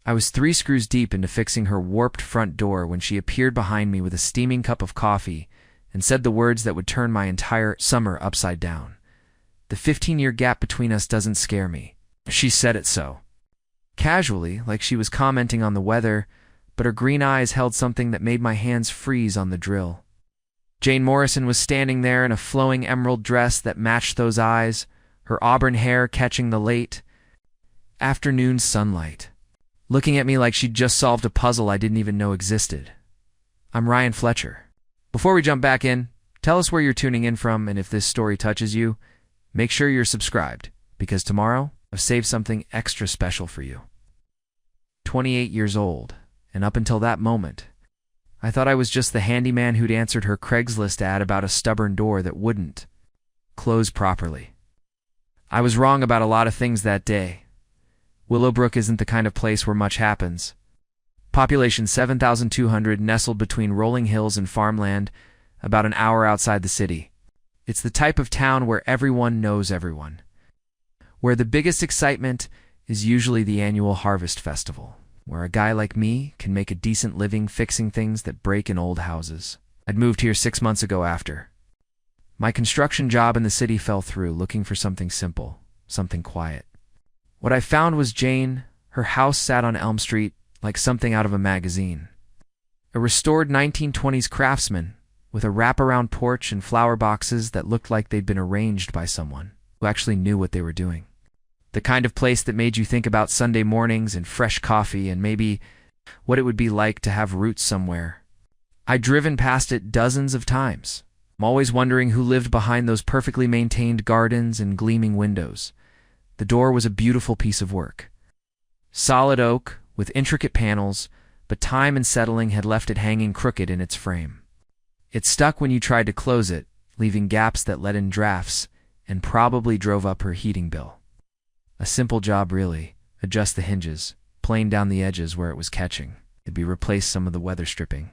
I was 3 screws deep into fixing her warped front door when she appeared behind me with a steaming cup of coffee and said the words that would turn my entire summer upside down. "The 15-year gap between us doesn't scare me." She said it so casually, like she was commenting on the weather, but her green eyes held something that made my hands freeze on the drill. Jane Morrison was standing there in a flowing emerald dress that matched those eyes, her auburn hair catching the late afternoon sunlight, looking at me like she'd just solved a puzzle I didn't even know existed. I'm Ryan Fletcher. Before we jump back in, tell us where you're tuning in from, and if this story touches you, make sure you're subscribed, because tomorrow I've saved something extra special for you. 28 years old, and up until that moment, I thought I was just the handyman who'd answered her Craigslist ad about a stubborn door that wouldn't close properly. I was wrong about a lot of things that day. Willowbrook isn't the kind of place where much happens. Population 7,200, nestled between rolling hills and farmland, about an hour outside the city. It's the type of town where everyone knows everyone, where the biggest excitement is usually the annual harvest festival, where a guy like me can make a decent living fixing things that break in old houses. I'd moved here 6 months ago after. My construction job in the city fell through, looking for something simple, something quiet. What I found was Jane. Her house sat on Elm Street like something out of a magazine. A restored 1920s craftsman with a wraparound porch and flower boxes that looked like they'd been arranged by someone who actually knew what they were doing. The kind of place that made you think about Sunday mornings and fresh coffee and maybe what it would be like to have roots somewhere. I'd driven past it dozens of times. I'm always wondering who lived behind those perfectly maintained gardens and gleaming windows. The door was a beautiful piece of work. Solid oak with intricate panels, but time and settling had left it hanging crooked in its frame. It stuck when you tried to close it, leaving gaps that let in drafts and probably drove up her heating bill. A simple job, really. Adjust the hinges, plane down the edges where it was catching. It'd be replace some of the weather stripping.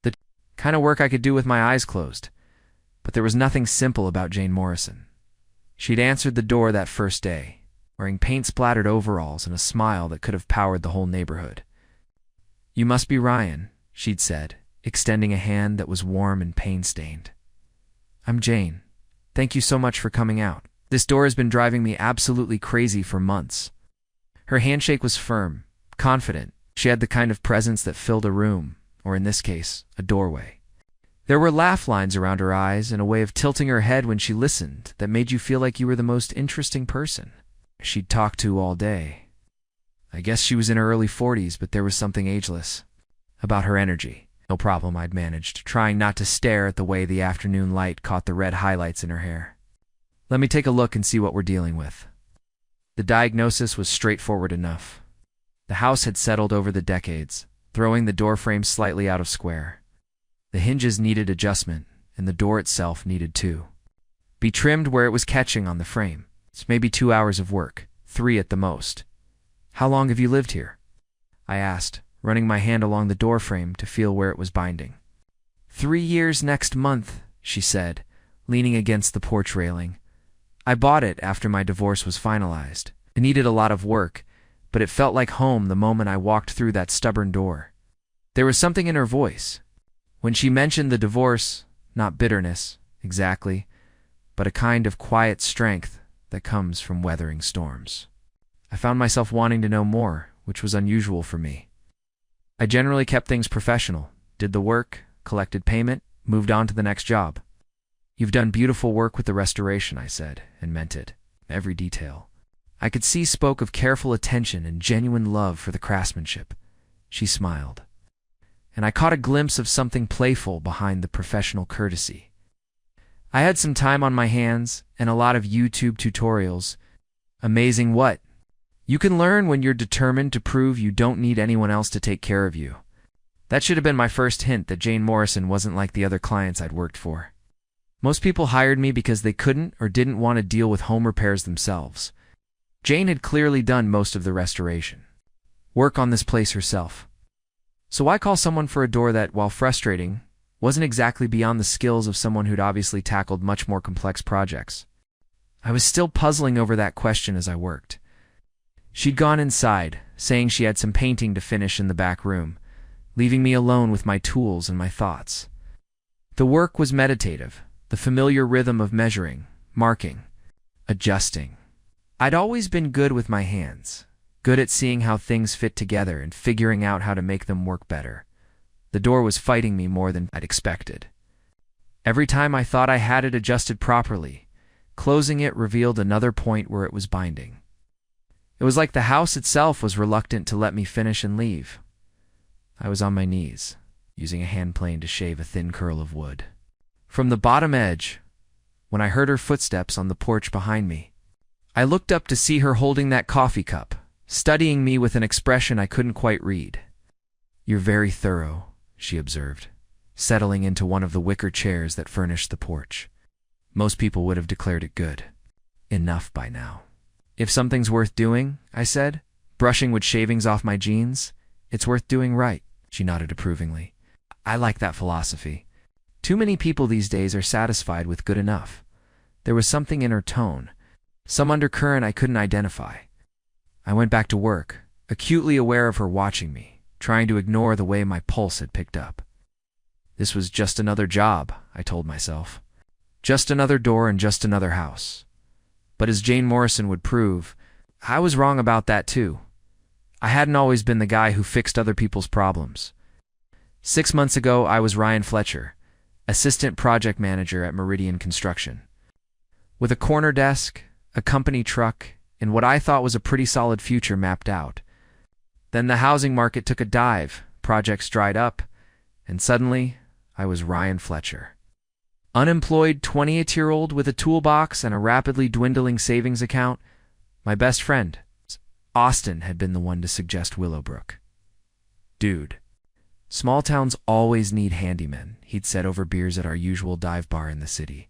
The kind of work I could do with my eyes closed. But there was nothing simple about Jane Morrison. She'd answered the door that first day, wearing paint-splattered overalls and a smile that could have powered the whole neighborhood. "You must be Ryan," she'd said, extending a hand that was warm and pain-stained. "I'm Jane. Thank you so much for coming out. This door has been driving me absolutely crazy for months." Her handshake was firm, confident. She had the kind of presence that filled a room, or in this case, a doorway. There were laugh lines around her eyes and a way of tilting her head when she listened that made you feel like you were the most interesting person she'd talked to all day. I guess she was in her early 40s, but there was something ageless about her energy. No problem, I'd managed, trying not to stare at the way the afternoon light caught the red highlights in her hair. "Let me take a look and see what we're dealing with." The diagnosis was straightforward enough. The house had settled over the decades, throwing the doorframe slightly out of square. The hinges needed adjustment, and the door itself needed too. Be trimmed where it was catching on the frame. It's maybe 2 hours of work, 3 at the most. "How long have you lived here?" I asked, running my hand along the doorframe to feel where it was binding. 3 years next month," she said, leaning against the porch railing. "I bought it after my divorce was finalized. It needed a lot of work, but it felt like home the moment I walked through that stubborn door." There was something in her voice. When she mentioned the divorce, not bitterness, exactly, but a kind of quiet strength that comes from weathering storms. I found myself wanting to know more, which was unusual for me. I generally kept things professional, did the work, collected payment, moved on to the next job. "You've done beautiful work with the restoration," I said, and meant it, every detail. I could see spoke of careful attention and genuine love for the craftsmanship. She smiled, and I caught a glimpse of something playful behind the professional courtesy. I had some time on my hands and a lot of YouTube tutorials. Amazing what you can learn when you're determined to prove you don't need anyone else to take care of you. That should have been my first hint that Jane Morrison wasn't like the other clients I'd worked for. Most people hired me because they couldn't or didn't want to deal with home repairs themselves. Jane had clearly done most of the restoration work on this place herself. So why call someone for a door that, while frustrating, wasn't exactly beyond the skills of someone who'd obviously tackled much more complex projects? I was still puzzling over that question as I worked. She'd gone inside, saying she had some painting to finish in the back room, leaving me alone with my tools and my thoughts. The work was meditative, the familiar rhythm of measuring, marking, adjusting. I'd always been good with my hands, good at seeing how things fit together and figuring out how to make them work better. The door was fighting me more than I'd expected. Every time I thought I had it adjusted properly, closing it revealed another point where it was binding. It was like the house itself was reluctant to let me finish and leave. I was on my knees, using a hand plane to shave a thin curl of wood. From the bottom edge, when I heard her footsteps on the porch behind me, I looked up to see her holding that coffee cup, studying me with an expression I couldn't quite read. "You're very thorough," she observed, settling into one of the wicker chairs that furnished the porch. Most people would have declared it good. Enough by now. "If something's worth doing," I said, brushing wood shavings off my jeans, "it's worth doing right," she nodded approvingly. I like that philosophy. Too many people these days are satisfied with good enough. There was something in her tone, some undercurrent I couldn't identify. I went back to work, acutely aware of her watching me, trying to ignore the way my pulse had picked up. This was just another job, I told myself. Just another door and just another house. But as Jane Morrison would prove, I was wrong about that too. I hadn't always been the guy who fixed other people's problems. 6 months ago, I was Ryan Fletcher, assistant project manager at Meridian Construction. With a corner desk, a company truck, and what I thought was a pretty solid future mapped out. Then the housing market took a dive, projects dried up, and suddenly, I was Ryan Fletcher. Unemployed 28-year-old with a toolbox and a rapidly dwindling savings account, my best friend, Austin, had been the one to suggest Willowbrook. "Dude, small towns always need handymen," he'd said over beers at our usual dive bar in the city.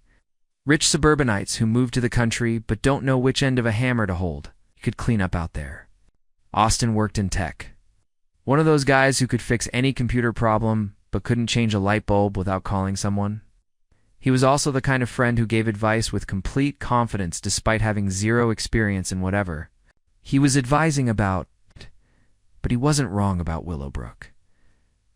"Rich suburbanites who move to the country but don't know which end of a hammer to hold. You could clean up out there." Austin worked in tech. One of those guys who could fix any computer problem but couldn't change a light bulb without calling someone. He was also the kind of friend who gave advice with complete confidence despite having zero experience in whatever he was advising about. But he wasn't wrong about Willowbrook.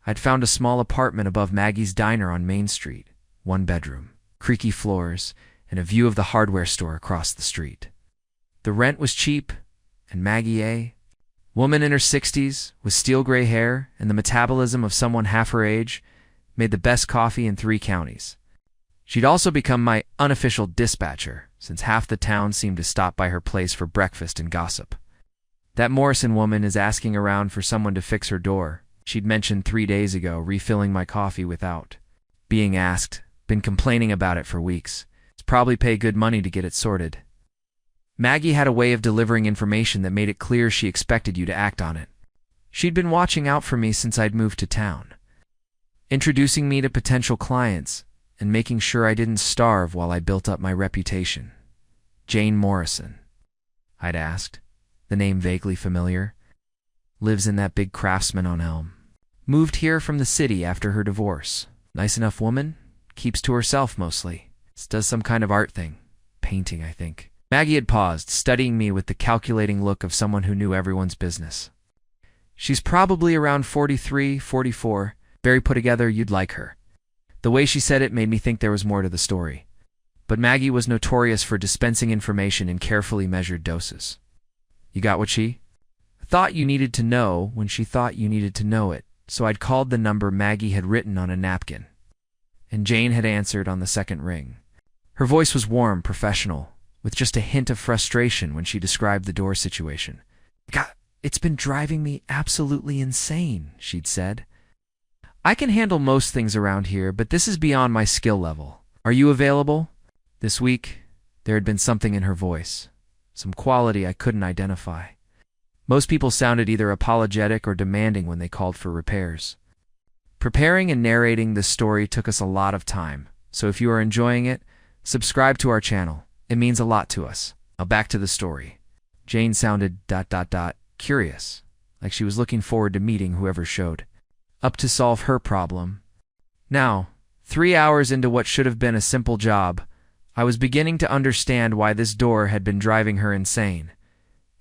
I'd found a small apartment above Maggie's Diner on Main Street, 1 bedroom, creaky floors, and a view of the hardware store across the street. The rent was cheap, and Maggie, a woman in her 60s, with steel gray hair and the metabolism of someone half her age, made the best coffee in 3 counties. She'd also become my unofficial dispatcher, since half the town seemed to stop by her place for breakfast and gossip. "That Morrison woman is asking around for someone to fix her door," she'd mentioned 3 days ago, refilling my coffee without being asked. "Been complaining about it for weeks. It's probably pay good money to get it sorted." Maggie had a way of delivering information that made it clear she expected you to act on it. She'd been watching out for me since I'd moved to town, introducing me to potential clients and making sure I didn't starve while I built up my reputation. "Jane Morrison?" I'd asked, the name vaguely familiar. "Lives in that big Craftsman on Elm. Moved here from the city after her divorce. Nice enough woman. Keeps to herself mostly. Does some kind of art thing. Painting, I think." Maggie had paused, studying me with the calculating look of someone who knew everyone's business. "She's probably around 43, 44. Very put together, you'd like her." The way she said it made me think there was more to the story. But Maggie was notorious for dispensing information in carefully measured doses. "You got what she thought you needed to know when she thought you needed to know it, so I'd called the number Maggie had written on a napkin. And Jane had answered on the second ring. Her voice was warm, professional, with just a hint of frustration when she described the door situation. "God, it's been driving me absolutely insane," she'd said. "I can handle most things around here, but this is beyond my skill level. Are you available?" This week, there had been something in her voice, some quality I couldn't identify. Most people sounded either apologetic or demanding when they called for repairs. Preparing and narrating this story took us a lot of time, so if you are enjoying it, subscribe to our channel. It means a lot to us. Now back to the story. Jane sounded ... curious, like she was looking forward to meeting whoever showed up to solve her problem. Now, 3 hours into what should have been a simple job, I was beginning to understand why this door had been driving her insane.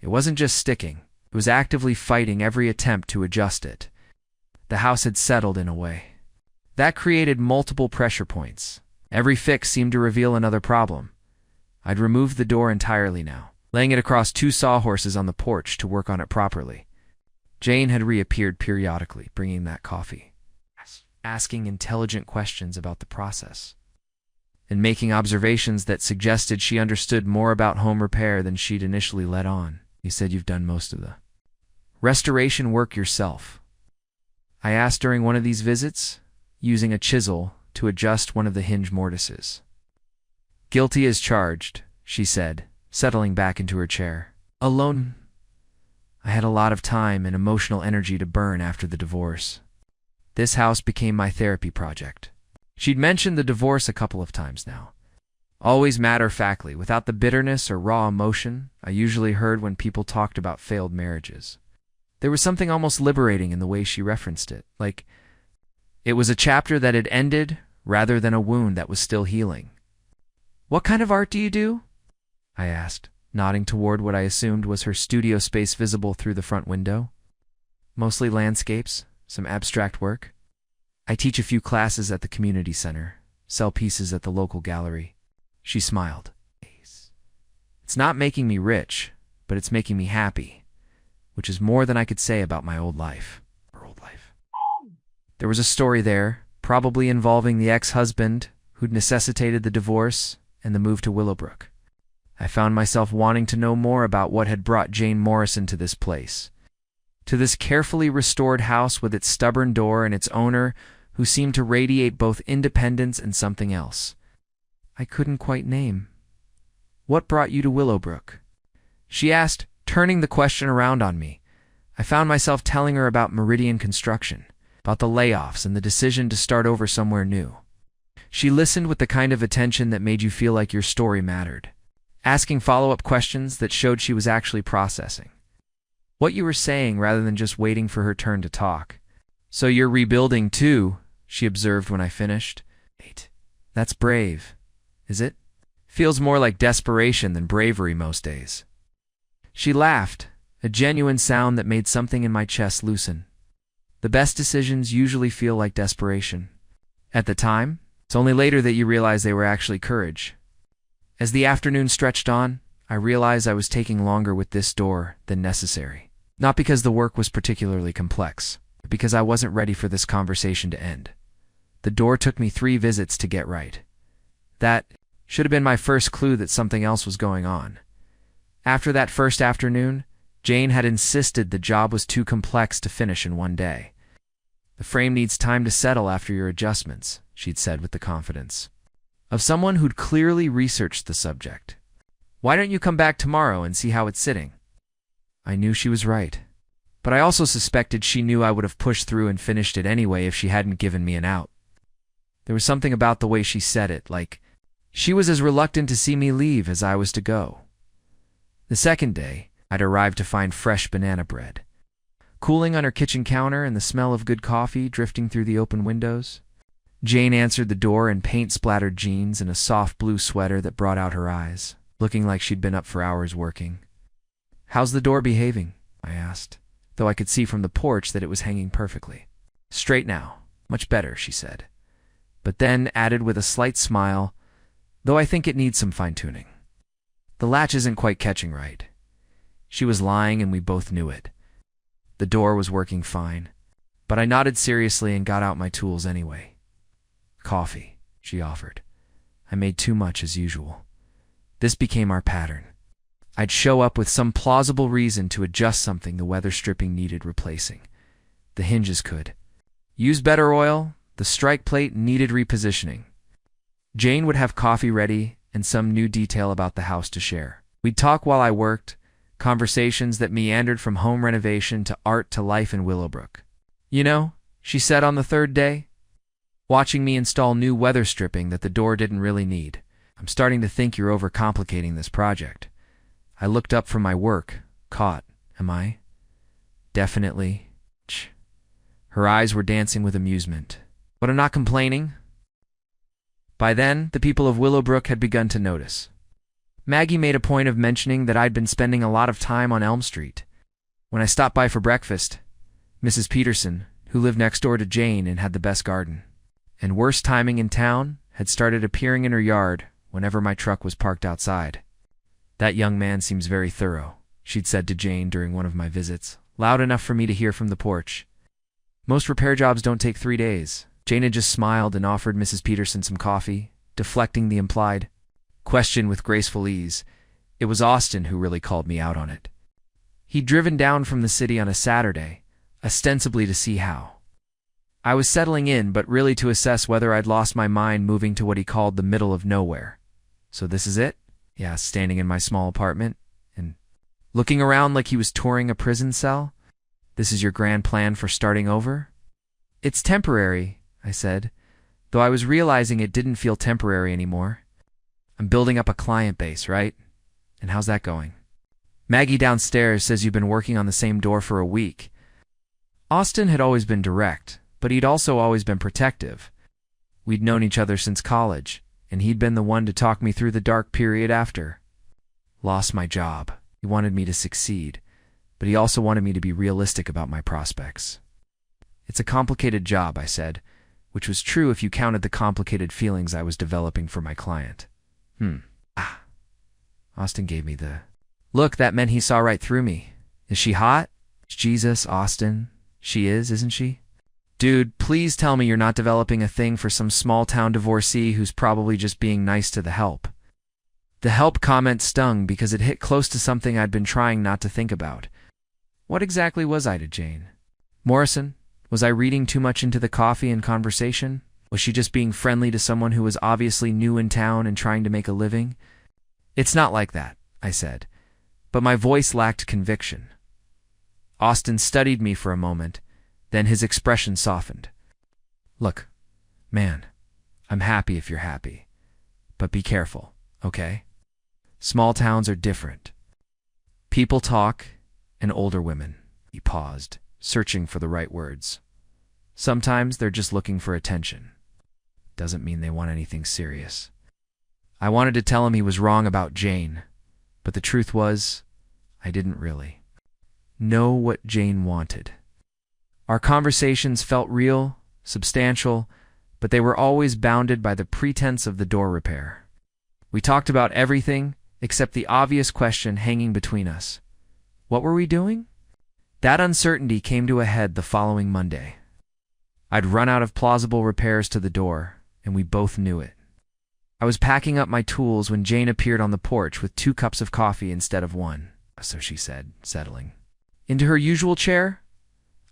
It wasn't just sticking. It was actively fighting every attempt to adjust it. The house had settled in a way. That created multiple pressure points. Every fix seemed to reveal another problem. I'd removed the door entirely now, laying it across 2 sawhorses on the porch to work on it properly. Jane had reappeared periodically, bringing that coffee, asking intelligent questions about the process, and making observations that suggested she understood more about home repair than she'd initially let on. "You said you've done most of the restoration work yourself?" I asked during one of these visits, using a chisel to adjust one of the hinge mortises. "Guilty as charged," she said, settling back into her chair. "Alone. I had a lot of time and emotional energy to burn after the divorce. This house became my therapy project." She'd mentioned the divorce a couple of times now. Always matter-of-factly, without the bitterness or raw emotion I usually heard when people talked about failed marriages. There was something almost liberating in the way she referenced it, like it was a chapter that had ended rather than a wound that was still healing. "What kind of art do you do?" I asked, nodding toward what I assumed was her studio space visible through the front window. "Mostly landscapes, some abstract work. I teach a few classes at the community center, sell pieces at the local gallery." She smiled. "It's not making me rich, but it's making me happy, which is more than I could say about my old life." Her old life. There was a story there, probably involving the ex-husband who'd necessitated the divorce and the move to Willowbrook. I found myself wanting to know more about what had brought Jane Morrison to this place, to this carefully restored house with its stubborn door and its owner who seemed to radiate both independence and something else I couldn't quite name. "What brought you to Willowbrook?" she asked, turning the question around on me. I found myself telling her about Meridian Construction, about the layoffs and the decision to start over somewhere new. She listened with the kind of attention that made you feel like your story mattered, asking follow-up questions that showed she was actually processing what you were saying rather than just waiting for her turn to talk. "So you're rebuilding too," she observed when I finished. "Wait, that's brave, is it? Feels more like desperation than bravery most days." She laughed, a genuine sound that made something in my chest loosen. The best decisions usually feel like desperation. At the time, it's only later that you realize they were actually courage. As the afternoon stretched on, I realized I was taking longer with this door than necessary. Not because the work was particularly complex, but because I wasn't ready for this conversation to end. The door took me 3 visits to get right. That should have been my first clue that something else was going on. After that first afternoon, Jane had insisted the job was too complex to finish in one day. "The frame needs time to settle after your adjustments," she'd said with the confidence of someone who'd clearly researched the subject. "Why don't you come back tomorrow and see how it's sitting?" I knew she was right, but I also suspected she knew I would have pushed through and finished it anyway if she hadn't given me an out. There was something about the way she said it, like she was as reluctant to see me leave as I was to go. The second day, I'd arrived to find fresh banana bread, cooling on her kitchen counter and the smell of good coffee drifting through the open windows. Jane answered the door in paint-splattered jeans and a soft blue sweater that brought out her eyes, looking like she'd been up for hours working. "How's the door behaving?" I asked, though I could see from the porch that it was hanging perfectly. "Straight now. Much better," she said, but then added with a slight smile, "though I think it needs some fine-tuning. The latch isn't quite catching right." She was lying and we both knew it. The door was working fine, but I nodded seriously and got out my tools anyway. "Coffee," she offered. I made too much as usual. This became our pattern. I'd show up with some plausible reason to adjust something the weather stripping needed replacing. The hinges could use better oil, the strike plate needed repositioning. Jane would have coffee ready and some new detail about the house to share. We'd talk while I worked, conversations that meandered from home renovation to art to life in Willowbrook. "You know," she said on the 3rd day, watching me install new weather stripping that the door didn't really need, "I'm starting to think you're overcomplicating this project." I looked up from my work, caught. "Am I?" "Definitely." Her eyes were dancing with amusement. "But I'm not complaining." By then, the people of Willowbrook had begun to notice. Maggie made a point of mentioning that I'd been spending a lot of time on Elm Street. When I stopped by for breakfast, Mrs. Peterson, who lived next door to Jane and had the best garden, and worst timing in town, had started appearing in her yard whenever my truck was parked outside. "That young man seems very thorough," she'd said to Jane during one of my visits, loud enough for me to hear from the porch. "Most repair jobs don't take 3 days." Jane had just smiled and offered Mrs. Peterson some coffee, deflecting the implied question with graceful ease. It was Austin who really called me out on it. He'd driven down from the city on a Saturday, ostensibly to see how I was settling in, but really to assess whether I'd lost my mind moving to what he called the middle of nowhere. "So this is it?" he asked, standing in my small apartment and looking around like he was touring a prison cell. "This is your grand plan for starting over?" "It's temporary," I said, though I was realizing it didn't feel temporary anymore. "I'm building up a client base, right? And how's that going?" "Maggie downstairs says you've been working on the same door for a week." Austin had always been direct, but he'd also always been protective. We'd known each other since college, and he'd been the one to talk me through the dark period after. Lost my job. He wanted me to succeed, but he also wanted me to be realistic about my prospects. "It's a complicated job," I said, which was true if you counted the complicated feelings I was developing for my client. Austin gave me the look that meant he saw right through me. "Is she hot?" "Jesus, Austin. She is, isn't she?" "Dude, please tell me you're not developing a thing for some small-town divorcee who's probably just being nice to the help." The help comment stung because it hit close to something I'd been trying not to think about. What exactly was I to Jane? Morrison? Was I reading too much into the coffee and conversation? Was she just being friendly to someone who was obviously new in town and trying to make a living? "It's not like that," I said, but my voice lacked conviction. Austin studied me for a moment, then his expression softened. "Look, man, I'm happy if you're happy, but be careful, okay? Small towns are different. People talk, and older women." He paused, searching for the right words. "Sometimes they're just looking for attention. Doesn't mean they want anything serious." I wanted to tell him he was wrong about Jane, but the truth was, I didn't really know what Jane wanted. Our conversations felt real, substantial, but they were always bounded by the pretense of the door repair. We talked about everything except the obvious question hanging between us. What were we doing? That uncertainty came to a head the following Monday. I'd run out of plausible repairs to the door, and we both knew it. I was packing up my tools when Jane appeared on the porch with 2 cups of coffee instead of 1, so she said, settling into her usual chair.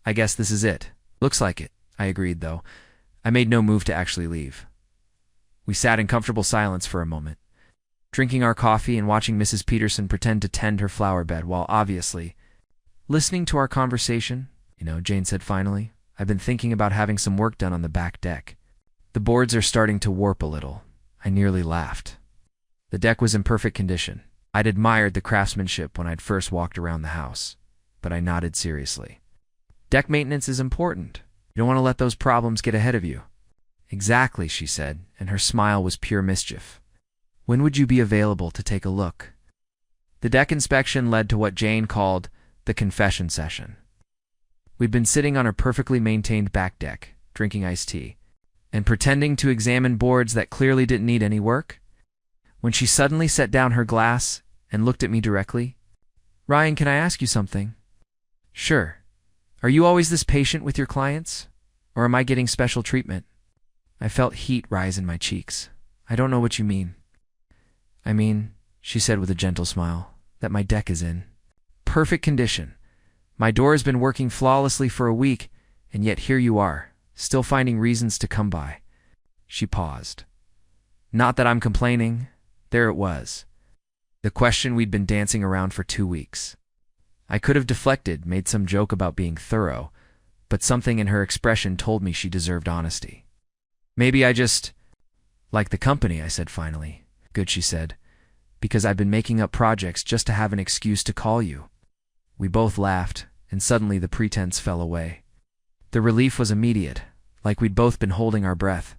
"I guess this is it." "Looks like it," I agreed, though I made no move to actually leave. We sat in comfortable silence for a moment, drinking our coffee and watching Mrs. Peterson pretend to tend her flower bed while obviously listening to our conversation. Jane said finally, "I've been thinking about having some work done on the back deck. The boards are starting to warp a little." I nearly laughed. The deck was in perfect condition. I'd admired the craftsmanship when I'd first walked around the house, but I nodded seriously. "Deck maintenance is important. You don't want to let those problems get ahead of you." "Exactly," she said, and her smile was pure mischief. "When would you be available to take a look?" The deck inspection led to what Jane called the confession session. We'd been sitting on her perfectly maintained back deck, drinking iced tea, and pretending to examine boards that clearly didn't need any work, when she suddenly set down her glass and looked at me directly. "Ryan, can I ask you something?" "Sure. Are you always this patient with your clients? Or am I getting special treatment?" I felt heat rise in my cheeks. "I don't know what you mean." "I mean," she said with a gentle smile, "that my deck is in perfect condition. My door has been working flawlessly for a week, and yet here you are, still finding reasons to come by." She paused. Not that I'm complaining. There it was. The question we'd been dancing around for 2 weeks. I could have deflected, made some joke about being thorough, but something in her expression told me she deserved honesty. "Maybe I just like the company," I said finally. "Good," she said, "because I've been making up projects just to have an excuse to call you." We both laughed, and suddenly the pretense fell away. The relief was immediate, like we'd both been holding our breath,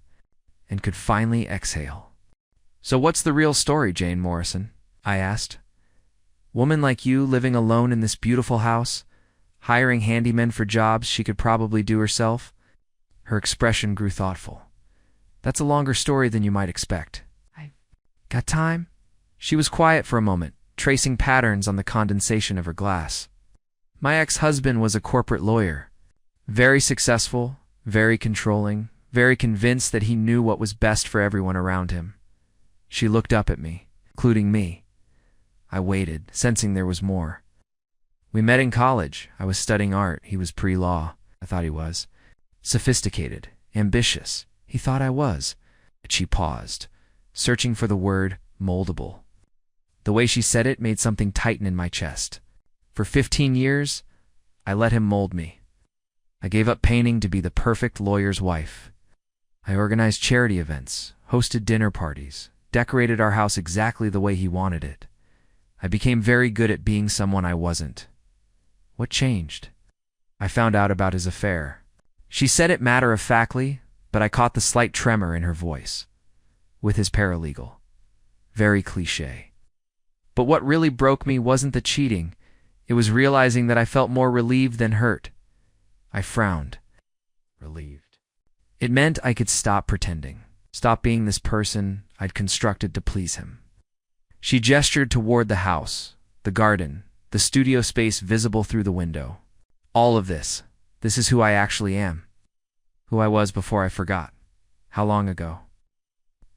and could finally exhale. "So what's the real story, Jane Morrison?" I asked. "Woman like you living alone in this beautiful house, hiring handymen for jobs she could probably do herself. Her expression grew thoughtful. That's a longer story than you might expect. I got time? She was quiet for a moment, tracing patterns on the condensation of her glass. My ex-husband was a corporate lawyer. Very successful, very controlling, very convinced that he knew what was best for everyone around him. She looked up at me, including me. I waited, sensing there was more. We met in college. I was studying art. He was pre-law. I thought he was. Sophisticated, ambitious. He thought I was. She paused, searching for the word moldable. The way she said it made something tighten in my chest. For 15 years, I let him mold me. I gave up painting to be the perfect lawyer's wife. I organized charity events, hosted dinner parties, decorated our house exactly the way he wanted it. I became very good at being someone I wasn't. What changed? I found out about his affair. She said it matter-of-factly, but I caught the slight tremor in her voice. With his paralegal. Very cliché. But what really broke me wasn't the cheating. It was realizing that I felt more relieved than hurt. I frowned. Relieved. It meant I could stop pretending. Stop being this person I'd constructed to please him. She gestured toward the house, the garden, the studio space visible through the window. All of this. This is who I actually am. Who I was before I forgot. How long ago?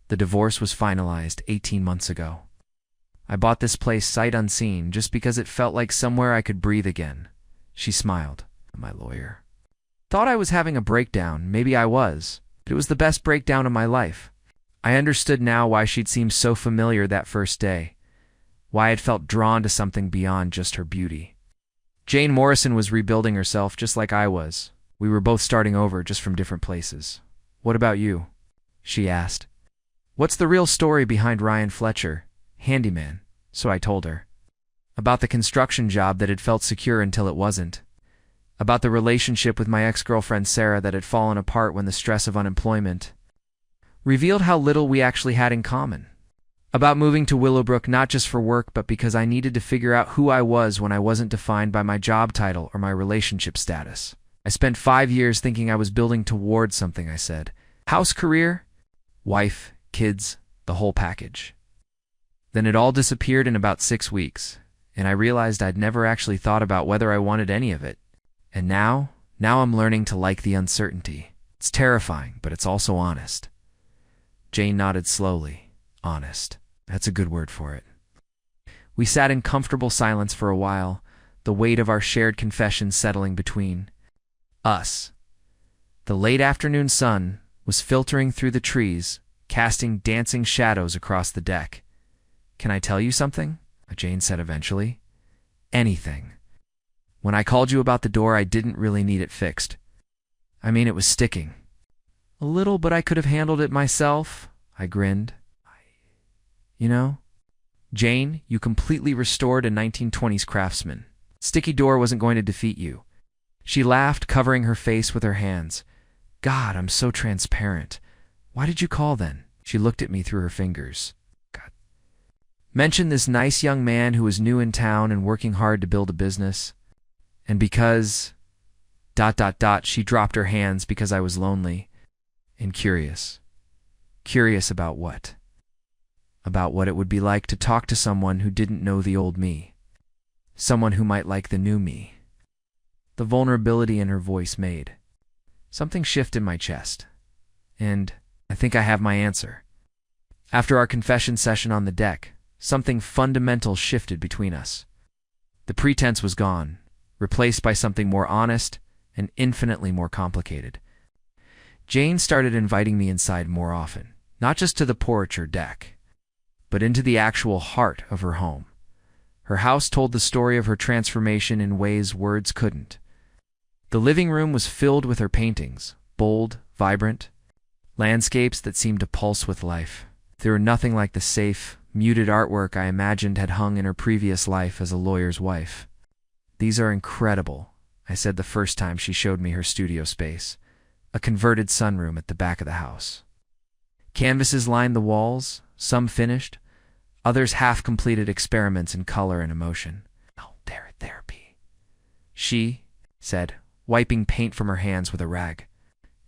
The divorce was finalized 18 months ago. I bought this place sight unseen just because it felt like somewhere I could breathe again. She smiled. My lawyer. Thought I was having a breakdown. Maybe I was. But it was the best breakdown of my life. I understood now why she'd seemed so familiar that first day. Why I'd felt drawn to something beyond just her beauty. Jane Morrison was rebuilding herself just like I was. We were both starting over, just from different places. What about you? She asked. What's the real story behind Ryan Fletcher? Handyman, so I told her. About the construction job that had felt secure until it wasn't. About the relationship with my ex-girlfriend Sarah that had fallen apart when the stress of unemployment revealed how little we actually had in common. About moving to Willowbrook not just for work but because I needed to figure out who I was when I wasn't defined by my job title or my relationship status. I spent 5 years thinking I was building towards something, I said. House, career, wife, kids, the whole package. Then it all disappeared in about 6 weeks, and I realized I'd never actually thought about whether I wanted any of it. And now I'm learning to like the uncertainty. It's terrifying, but it's also honest. Jane nodded slowly. Honest. That's a good word for it. We sat in comfortable silence for a while, the weight of our shared confession settling between us. The late afternoon sun was filtering through the trees, casting dancing shadows across the deck. Can I tell you something? Jane said eventually. Anything. When I called you about the door, I didn't really need it fixed. I mean, it was sticking. A little, but I could have handled it myself. I grinned. You know? Jane, you completely restored a 1920s craftsman. Sticky door wasn't going to defeat you. She laughed, covering her face with her hands. God, I'm so transparent. Why did you call then? She looked at me through her fingers. God. Mentioned this nice young man who was new in town and working hard to build a business. And because... ... She dropped her hands because I was lonely and curious. Curious about what? About what it would be like to talk to someone who didn't know the old me. Someone who might like the new me. The vulnerability in her voice made something shift in my chest. And I think I have my answer. After our confession session on the deck, something fundamental shifted between us. The pretense was gone, replaced by something more honest and infinitely more complicated. Jane started inviting me inside more often, not just to the porch or deck, but into the actual heart of her home. Her house told the story of her transformation in ways words couldn't. The living room was filled with her paintings, bold, vibrant, landscapes that seemed to pulse with life. They were nothing like the safe, muted artwork I imagined had hung in her previous life as a lawyer's wife. These are incredible, I said the first time she showed me her studio space, a converted sunroom at the back of the house. Canvases lined the walls, some finished, others half-completed experiments in color and emotion. Oh, they're therapy. She, said, wiping paint from her hands with a rag.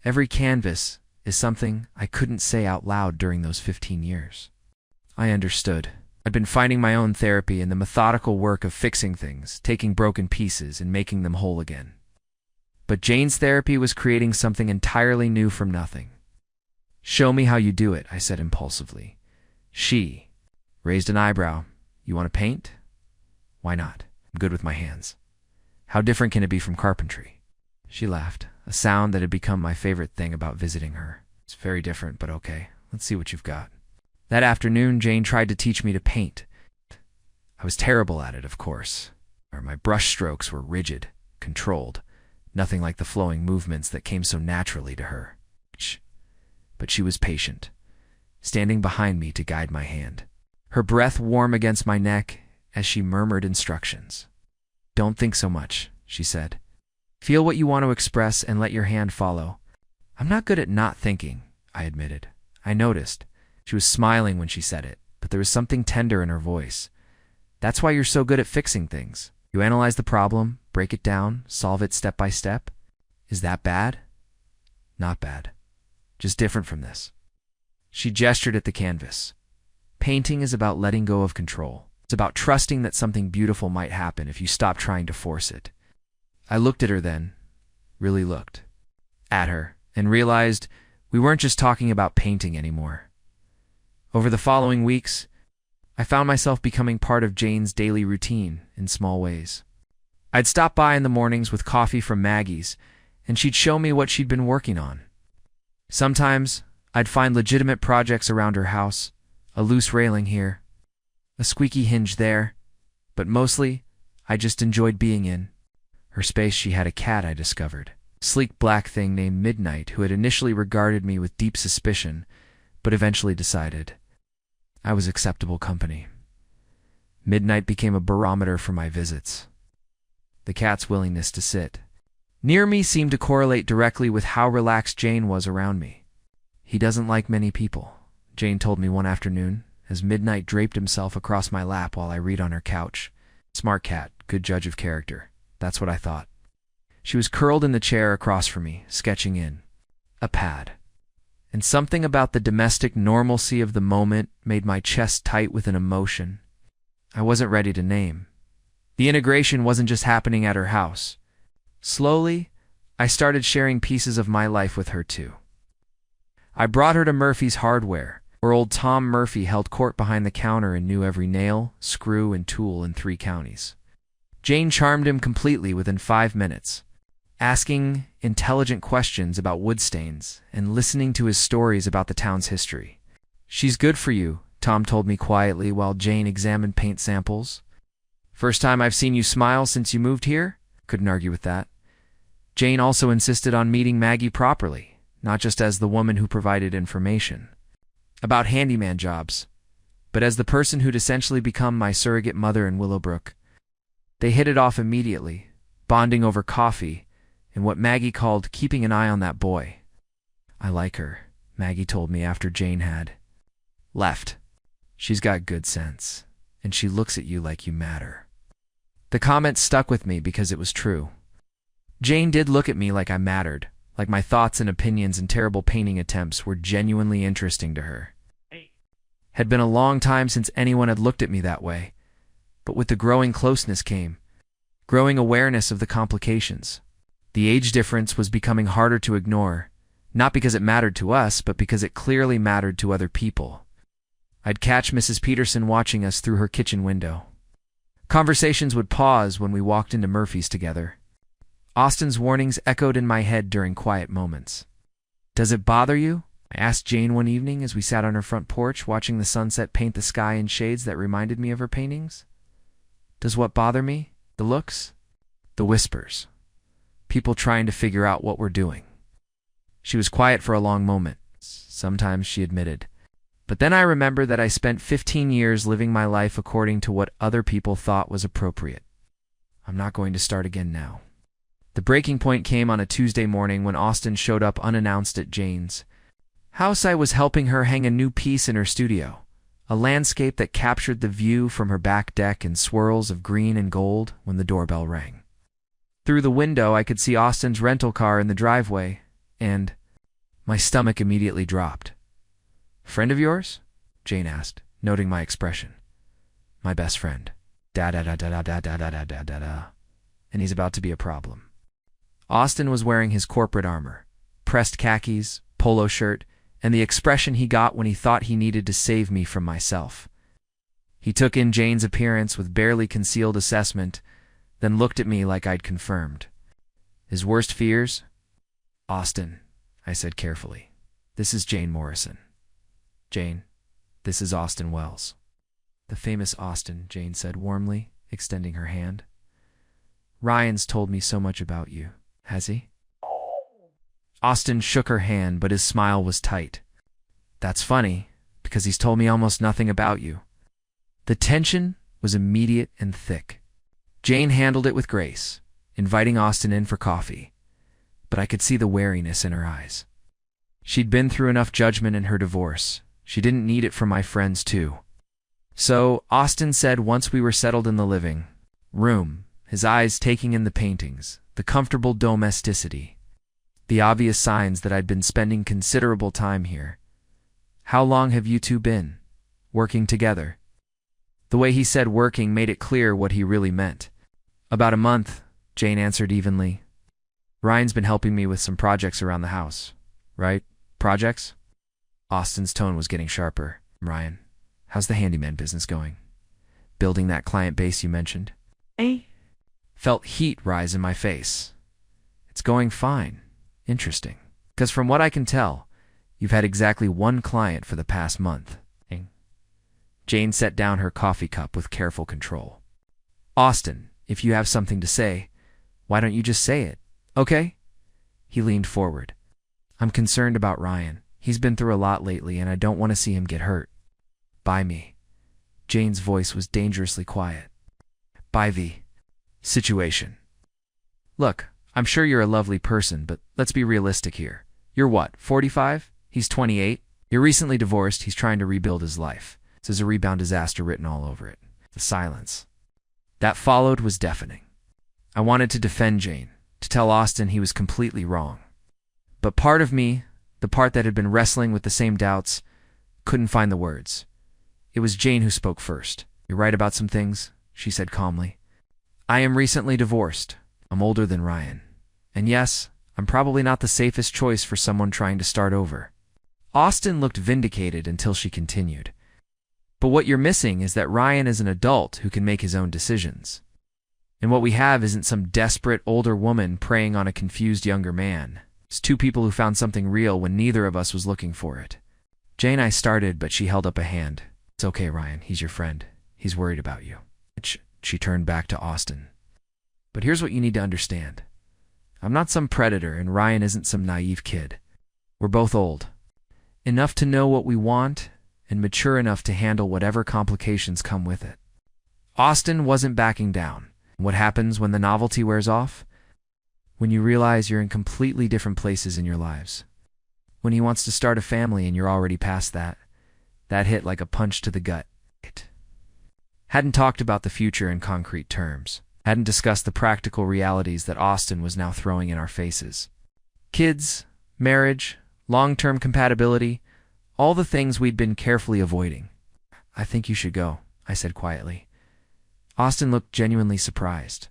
Every canvas is something I couldn't say out loud during those 15 years. I understood. I'd been finding my own therapy in the methodical work of fixing things, taking broken pieces and making them whole again. But Jane's therapy was creating something entirely new from nothing. "Show me how you do it," I said impulsively. She raised an eyebrow. "You want to paint?" "Why not? I'm good with my hands." "How different can it be from carpentry?" She laughed, a sound that had become my favorite thing about visiting her. "It's very different, but okay. Let's see what you've got." That afternoon, Jane tried to teach me to paint. I was terrible at it, of course. My brush strokes were rigid, controlled, nothing like the flowing movements that came so naturally to her. But she was patient, standing behind me to guide my hand, her breath warm against my neck as she murmured instructions. "Don't think so much," she said. "Feel what you want to express and let your hand follow." "I'm not good at not thinking," I admitted. I noticed. She was smiling when she said it, but there was something tender in her voice. "That's why you're so good at fixing things. You analyze the problem, break it down, solve it step by step. Is that bad?" "Not bad. Just different from this." She gestured at the canvas. "Painting is about letting go of control. It's about trusting that something beautiful might happen if you stop trying to force it." I looked at her then, really looked at her, and realized we weren't just talking about painting anymore. Over the following weeks, I found myself becoming part of Jane's daily routine in small ways. I'd stop by in the mornings with coffee from Maggie's, and she'd show me what she'd been working on. Sometimes I'd find legitimate projects around her house, a loose railing here, a squeaky hinge there, but mostly I just enjoyed being in her space. She had a cat, I discovered, a sleek black thing named Midnight, who had initially regarded me with deep suspicion, but eventually decided I was acceptable company. Midnight became a barometer for my visits. The cat's willingness to sit near me seemed to correlate directly with how relaxed Jane was around me. "He doesn't like many people," Jane told me one afternoon, as Midnight draped himself across my lap while I read on her couch. Smart cat, good judge of character. That's what I thought. She was curled in the chair across from me, sketching in a pad. And something about the domestic normalcy of the moment made my chest tight with an emotion I wasn't ready to name. The integration wasn't just happening at her house. Slowly, I started sharing pieces of my life with her too. I brought her to Murphy's Hardware, where old Tom Murphy held court behind the counter and knew every nail, screw, and tool in 3 counties. Jane charmed him completely within 5 minutes, asking intelligent questions about wood stains and listening to his stories about the town's history. "She's good for you," Tom told me quietly while Jane examined paint samples. "First time I've seen you smile since you moved here?" Couldn't argue with that. Jane also insisted on meeting Maggie properly, not just as the woman who provided information about handyman jobs, but as the person who'd essentially become my surrogate mother in Willowbrook. They hit it off immediately, bonding over coffee and what Maggie called keeping an eye on that boy. "I like her," Maggie told me after Jane had left. "She's got good sense, and she looks at you like you matter." The comment stuck with me because it was true. Jane did look at me like I mattered, like my thoughts and opinions and terrible painting attempts were genuinely interesting to her. Had been a long time since anyone had looked at me that way, but with the growing closeness came growing awareness of the complications. The age difference was becoming harder to ignore, not because it mattered to us, but because it clearly mattered to other people. I'd catch Mrs. Peterson watching us through her kitchen window. Conversations would pause when we walked into Murphy's together. Austin's warnings echoed in my head during quiet moments. "Does it bother you?" I asked Jane one evening as we sat on her front porch watching the sunset paint the sky in shades that reminded me of her paintings. "Does what bother me? The looks? The whispers? People trying to figure out what we're doing?" She was quiet for a long moment. Sometimes, she admitted. But then I remembered that I spent 15 years living my life according to what other people thought was appropriate. I'm not going to start again now. The breaking point came on a Tuesday morning when Austin showed up unannounced at Jane's house. I was helping her hang a new piece in her studio, a landscape that captured the view from her back deck in swirls of green and gold when the doorbell rang. Through the window, I could see Austin's rental car in the driveway, and my stomach immediately dropped. "Friend of yours?" Jane asked, noting my expression. "My best friend. Da-da-da-da-da-da-da-da-da-da-da. And he's about to be a problem." Austin was wearing his corporate armor, pressed khakis, polo shirt, and the expression he got when he thought he needed to save me from myself. He took in Jane's appearance with barely concealed assessment, then looked at me like I'd confirmed. His worst fears? "Austin," I said carefully, "this is Jane Morrison." "Jane, this is Austin Wells." "The famous Austin," Jane said warmly, extending her hand. "Ryan's told me so much about you, has he?" Austin shook her hand, but his smile was tight. "That's funny, because he's told me almost nothing about you." The tension was immediate and thick. Jane handled it with grace, inviting Austin in for coffee, but I could see the wariness in her eyes. She'd been through enough judgment in her divorce. She didn't need it from my friends too. So Austin said once we were settled in the living room, his eyes taking in the paintings, the comfortable domesticity, the obvious signs that I'd been spending considerable time here. "How long have you two been working together?" The way he said working made it clear what he really meant. "About a month," Jane answered evenly. "Ryan's been helping me with some projects around the house." "Right? Projects?" Austin's tone was getting sharper. "Ryan, how's the handyman business going? Building that client base you mentioned?" Felt heat rise in my face. "It's going fine. Interesting. Because from what I can tell, you've had exactly one client for the past month." Jane set down her coffee cup with careful control. "Austin, if you have something to say, why don't you just say it, okay?" He leaned forward. "I'm concerned about Ryan. He's been through a lot lately, and I don't want to see him get hurt." "By me." Jane's voice was dangerously quiet. "By the situation. Look, I'm sure you're a lovely person, but let's be realistic here. You're what, 45? He's 28? You're recently divorced, he's trying to rebuild his life. There's a rebound disaster written all over it." The silence that followed was deafening. I wanted to defend Jane, to tell Austin he was completely wrong. But part of me, the part that had been wrestling with the same doubts, couldn't find the words. It was Jane who spoke first. "You're right about some things," she said calmly. "I am recently divorced. I'm older than Ryan. And yes, I'm probably not the safest choice for someone trying to start over." Austin looked vindicated until she continued. "But what you're missing is that Ryan is an adult who can make his own decisions. And what we have isn't some desperate older woman preying on a confused younger man. It's two people who found something real when neither of us was looking for it." Jane, I started, but she held up a hand. "It's okay, Ryan. He's your friend. He's worried about you." She turned back to Austin. "But here's what you need to understand. I'm not some predator, and Ryan isn't some naive kid. We're both old, enough to know what we want, and mature enough to handle whatever complications come with it." Austin wasn't backing down. What happens when the novelty wears off? When you realize you're in completely different places in your lives. When he wants to start a family and you're already past that. That hit like a punch to the gut. Hadn't talked about the future in concrete terms. Hadn't discussed the practical realities that Austin was now throwing in our faces. Kids, marriage, long-term compatibility, all the things we'd been carefully avoiding. "I think you should go," I said quietly. Austin looked genuinely surprised.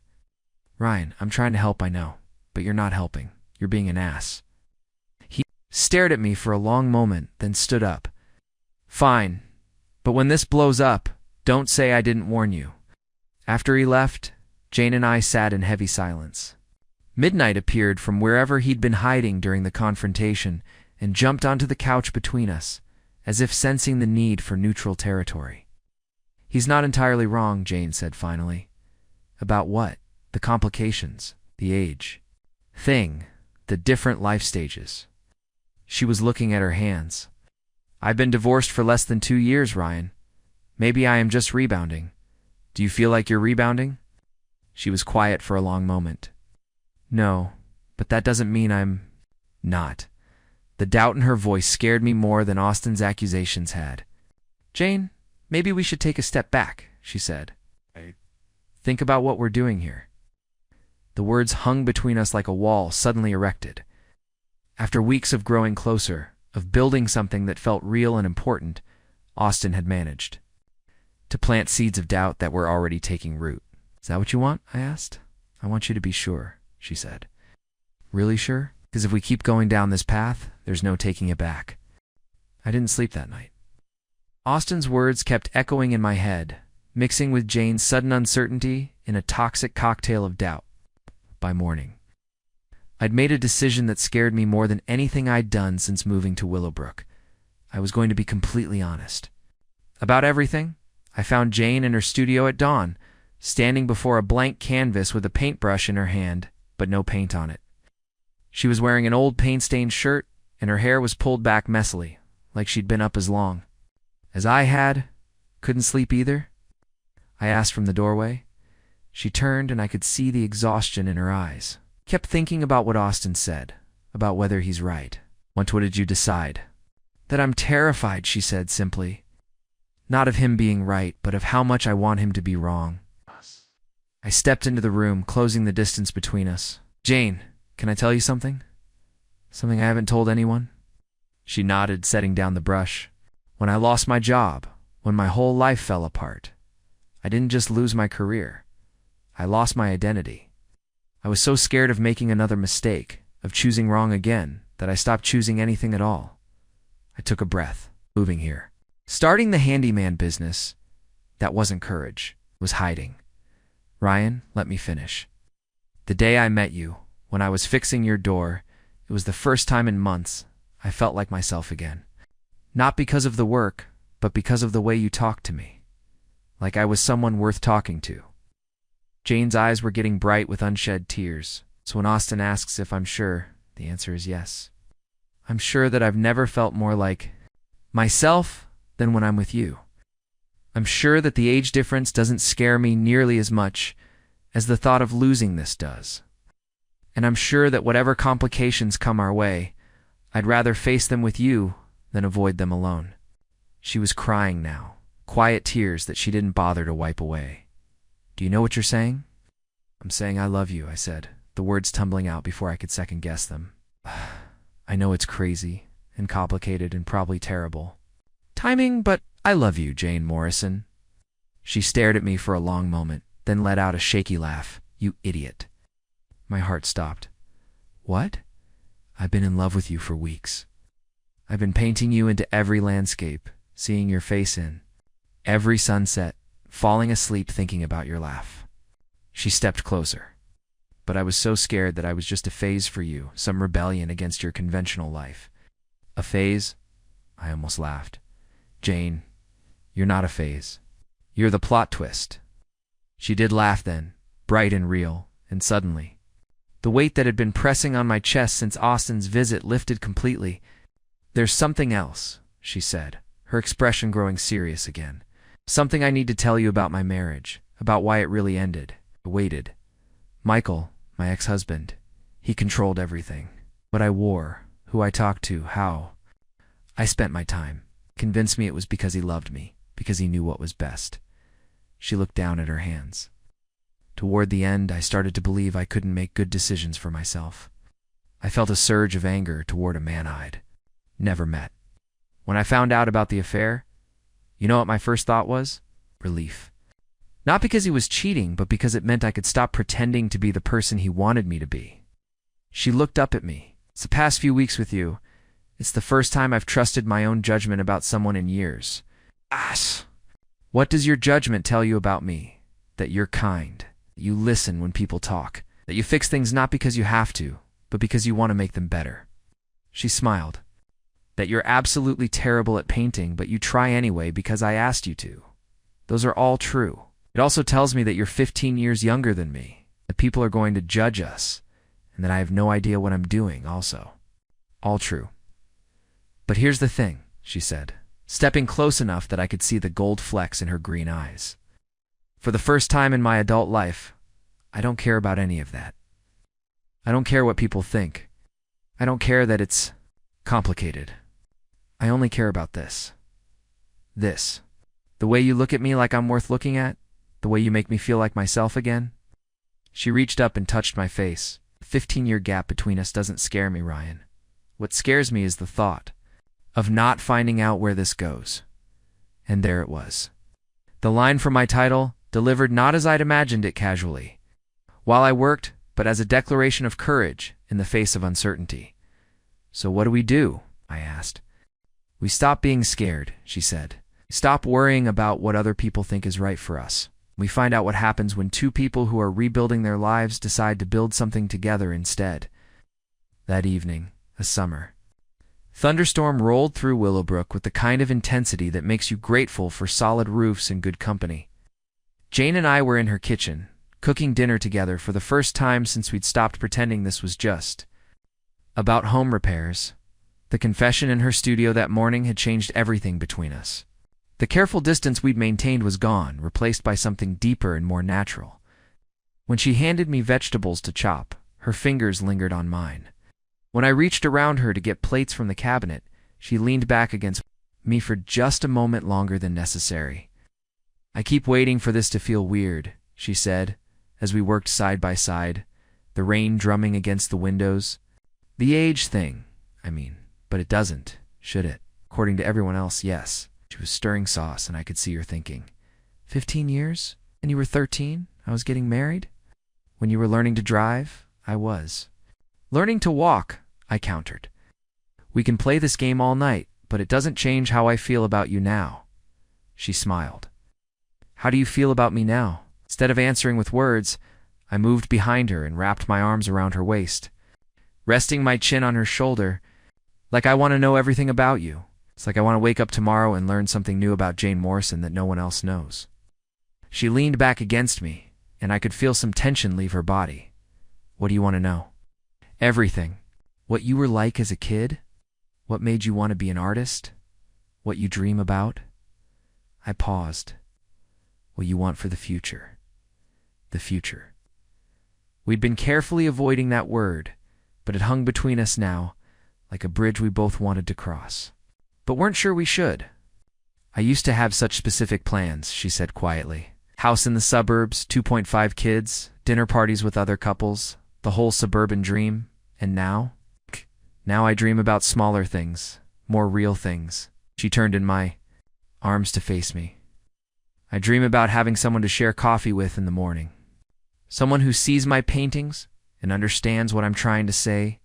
"Ryan, I'm trying to help, I know, but you're not helping. You're being an ass." He stared at me for a long moment, then stood up. "Fine, but when this blows up, don't say I didn't warn you." After he left, Jane and I sat in heavy silence. Midnight appeared from wherever he'd been hiding during the confrontation and jumped onto the couch between us, as if sensing the need for neutral territory. "He's not entirely wrong," Jane said finally. "About what? The complications, the age, the different life stages." She was looking at her hands. "I've been divorced for less than 2 years, Ryan. Maybe I am just rebounding. Do you feel like you're rebounding?" She was quiet for a long moment. "No, but that doesn't mean I'm not." The doubt in her voice scared me more than Austin's accusations had. "Jane, maybe we should take a step back," she said. "Think about what we're doing here. The words hung between us like a wall suddenly erected. After weeks of growing closer, of building something that felt real and important, Austin had managed to plant seeds of doubt that were already taking root. "Is that what you want?" I asked. "I want you to be sure," she said. "Really sure? Because if we keep going down this path, there's no taking it back." I didn't sleep that night. Austin's words kept echoing in my head, mixing with Jane's sudden uncertainty in a toxic cocktail of doubt. By morning, I'd made a decision that scared me more than anything I'd done since moving to Willowbrook. I was going to be completely honest. About everything. I found Jane in her studio at dawn, standing before a blank canvas with a paintbrush in her hand, but no paint on it. She was wearing an old paint-stained shirt, and her hair was pulled back messily, like she'd been up as long as I had. Couldn't sleep either? I asked from the doorway. She turned, and I could see the exhaustion in her eyes. Kept thinking about what Austin said, about whether he's right. "What did you decide?" "That I'm terrified," she said simply. "Not of him being right, but of how much I want him to be wrong." I stepped into the room, closing the distance between us. "Jane, can I tell you something? Something I haven't told anyone?" She nodded, setting down the brush. "When I lost my job, when my whole life fell apart, I didn't just lose my career. I lost my identity. I was so scared of making another mistake, of choosing wrong again, that I stopped choosing anything at all. I took a breath, moving here. Starting the handyman business, that wasn't courage, it was hiding. Ryan, let me finish. The day I met you, when I was fixing your door, it was the first time in months I felt like myself again. Not because of the work, but because of the way you talked to me. Like I was someone worth talking to." Jane's eyes were getting bright with unshed tears, so when Austin asks if I'm sure, the answer is yes. I'm sure that I've never felt more like myself than when I'm with you. I'm sure that the age difference doesn't scare me nearly as much as the thought of losing this does. And I'm sure that whatever complications come our way, I'd rather face them with you than avoid them alone. She was crying now, quiet tears that she didn't bother to wipe away. "Do you know what you're saying?" "I'm saying I love you," I said, the words tumbling out before I could second-guess them. "I know it's crazy and complicated and probably terrible timing, but I love you, Jane Morrison." She stared at me for a long moment, then let out a shaky laugh. "You idiot." My heart stopped. "What?" "I've been in love with you for weeks. I've been painting you into every landscape, seeing your face in every sunset, falling asleep thinking about your laugh." She stepped closer. "But I was so scared that I was just a phase for you, some rebellion against your conventional life." "A phase?" I almost laughed. "Jane, you're not a phase. You're the plot twist." She did laugh then, bright and real, and suddenly, the weight that had been pressing on my chest since Austin's visit lifted completely. "There's something else," she said, her expression growing serious again. "Something I need to tell you about my marriage, about why it really ended." I waited. Michael, my ex-husband, he controlled everything. What I wore, who I talked to, how I spent my time, convinced me it was because he loved me, because he knew what was best. She looked down at her hands. Toward the end, I started to believe I couldn't make good decisions for myself. I felt a surge of anger toward a man I'd never met. When I found out about the affair, you know what my first thought was? Relief. Not because he was cheating, but because it meant I could stop pretending to be the person he wanted me to be. She looked up at me. "It's the past few weeks with you. It's the first time I've trusted my own judgment about someone in years." "Ass! What does your judgment tell you about me? That you're kind, that you listen when people talk, that you fix things not because you have to, but because you want to make them better." She smiled. "That you're absolutely terrible at painting, but you try anyway because I asked you to. Those are all true. It also tells me that you're 15 years younger than me, that people are going to judge us, and that I have no idea what I'm doing also. All true. But here's the thing," she said, stepping close enough that I could see the gold flecks in her green eyes. "For the first time in my adult life, I don't care about any of that. I don't care what people think. I don't care that it's complicated. I only care about this. This. The way you look at me like I'm worth looking at, the way you make me feel like myself again. She reached up and touched my face. The 15-year gap between us doesn't scare me, Ryan. What scares me is the thought of not finding out where this goes. And there it was. The line from my title, delivered not as I'd imagined it casually, while I worked, but as a declaration of courage in the face of uncertainty. So what do? I asked. We stop being scared, she said. We stop worrying about what other people think is right for us. We find out what happens when two people who are rebuilding their lives decide to build something together instead. That evening, a summer thunderstorm rolled through Willowbrook with the kind of intensity that makes you grateful for solid roofs and good company. Jane and I were in her kitchen, cooking dinner together for the first time since we'd stopped pretending this was just about home repairs. The confession in her studio that morning had changed everything between us. The careful distance we'd maintained was gone, replaced by something deeper and more natural. When she handed me vegetables to chop, her fingers lingered on mine. When I reached around her to get plates from the cabinet, she leaned back against me for just a moment longer than necessary. I keep waiting for this to feel weird, she said, as we worked side by side, the rain drumming against the windows. The age thing, I mean, but it doesn't, should it? According to everyone else, yes. She was stirring sauce, and I could see her thinking. 15 years? And you were 13? I was getting married? When you were learning to drive? I was. Learning to walk, I countered. We can play this game all night, but it doesn't change how I feel about you now. She smiled. How do you feel about me now? Instead of answering with words, I moved behind her and wrapped my arms around her waist, resting my chin on her shoulder, like I want to know everything about you. It's like I want to wake up tomorrow and learn something new about Jane Morrison that no one else knows. She leaned back against me, and I could feel some tension leave her body. What do you want to know? Everything. What you were like as a kid? What made you want to be an artist? What you dream about? I paused. What you want for the future? The future. We'd been carefully avoiding that word, but it hung between us now, like a bridge we both wanted to cross, but weren't sure we should. I used to have such specific plans, she said quietly. House in the suburbs, 2.5 kids, dinner parties with other couples, the whole suburban dream. And now? Now I dream about smaller things, more real things. She turned in my arms to face me. I dream about having someone to share coffee with in the morning. Someone who sees my paintings and understands what I'm trying to say.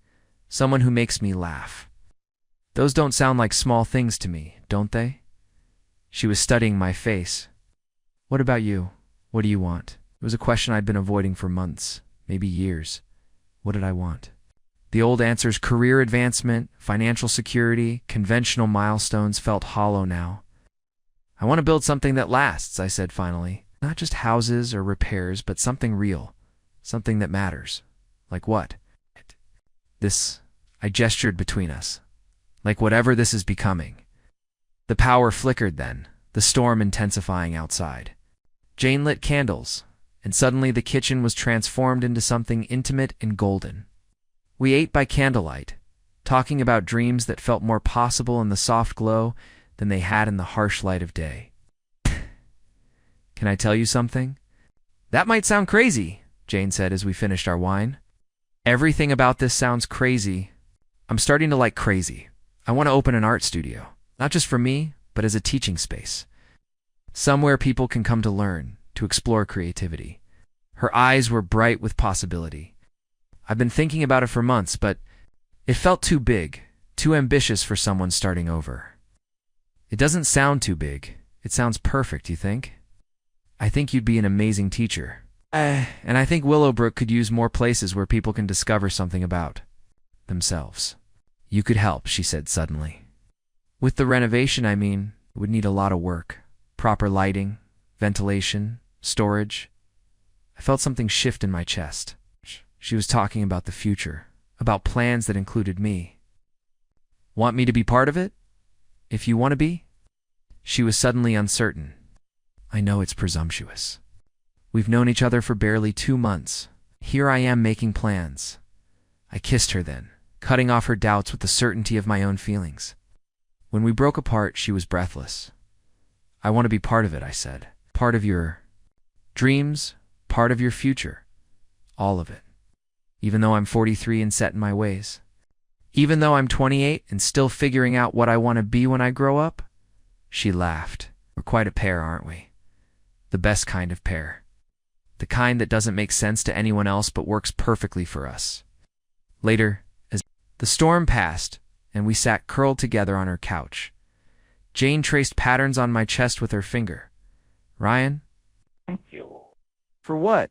Someone who makes me laugh. Those don't sound like small things to me, don't they? She was studying my face. What about you? What do you want? It was a question I'd been avoiding for months, maybe years. What did I want? The old answers, career advancement, financial security, conventional milestones, felt hollow now. I want to build something that lasts, I said finally. Not just houses or repairs, but something real. Something that matters. Like what? This, I gestured between us. Like whatever this is becoming. The power flickered then, the storm intensifying outside. Jane lit candles, and suddenly the kitchen was transformed into something intimate and golden. We ate by candlelight, talking about dreams that felt more possible in the soft glow than they had in the harsh light of day. Can I tell you something? That might sound crazy, Jane said as we finished our wine. Everything about this sounds crazy. I'm starting to like crazy. I want to open an art studio, not just for me, but as a teaching space. Somewhere people can come to learn, to explore creativity. Her eyes were bright with possibility. I've been thinking about it for months, but it felt too big, too ambitious for someone starting over. It doesn't sound too big. It sounds perfect, you think? I think you'd be an amazing teacher. And I think Willowbrook could use more places where people can discover something about themselves. You could help, she said suddenly. With the renovation, I mean, it would need a lot of work. Proper lighting, ventilation, storage. I felt something shift in my chest. She was talking about the future, about plans that included me. Want me to be part of it? If you want to be? She was suddenly uncertain. I know it's presumptuous. We've known each other for barely 2 months. Here I am making plans. I kissed her then, cutting off her doubts with the certainty of my own feelings. When we broke apart, she was breathless. I want to be part of it, I said. Part of your dreams, part of your future. All of it. Even though I'm 43 and set in my ways. Even though I'm 28 and still figuring out what I want to be when I grow up. She laughed. We're quite a pair, aren't we? The best kind of pair. The kind that doesn't make sense to anyone else but works perfectly for us. Later, as the storm passed and we sat curled together on her couch, Jane traced patterns on my chest with her finger. Ryan? Thank you. For what?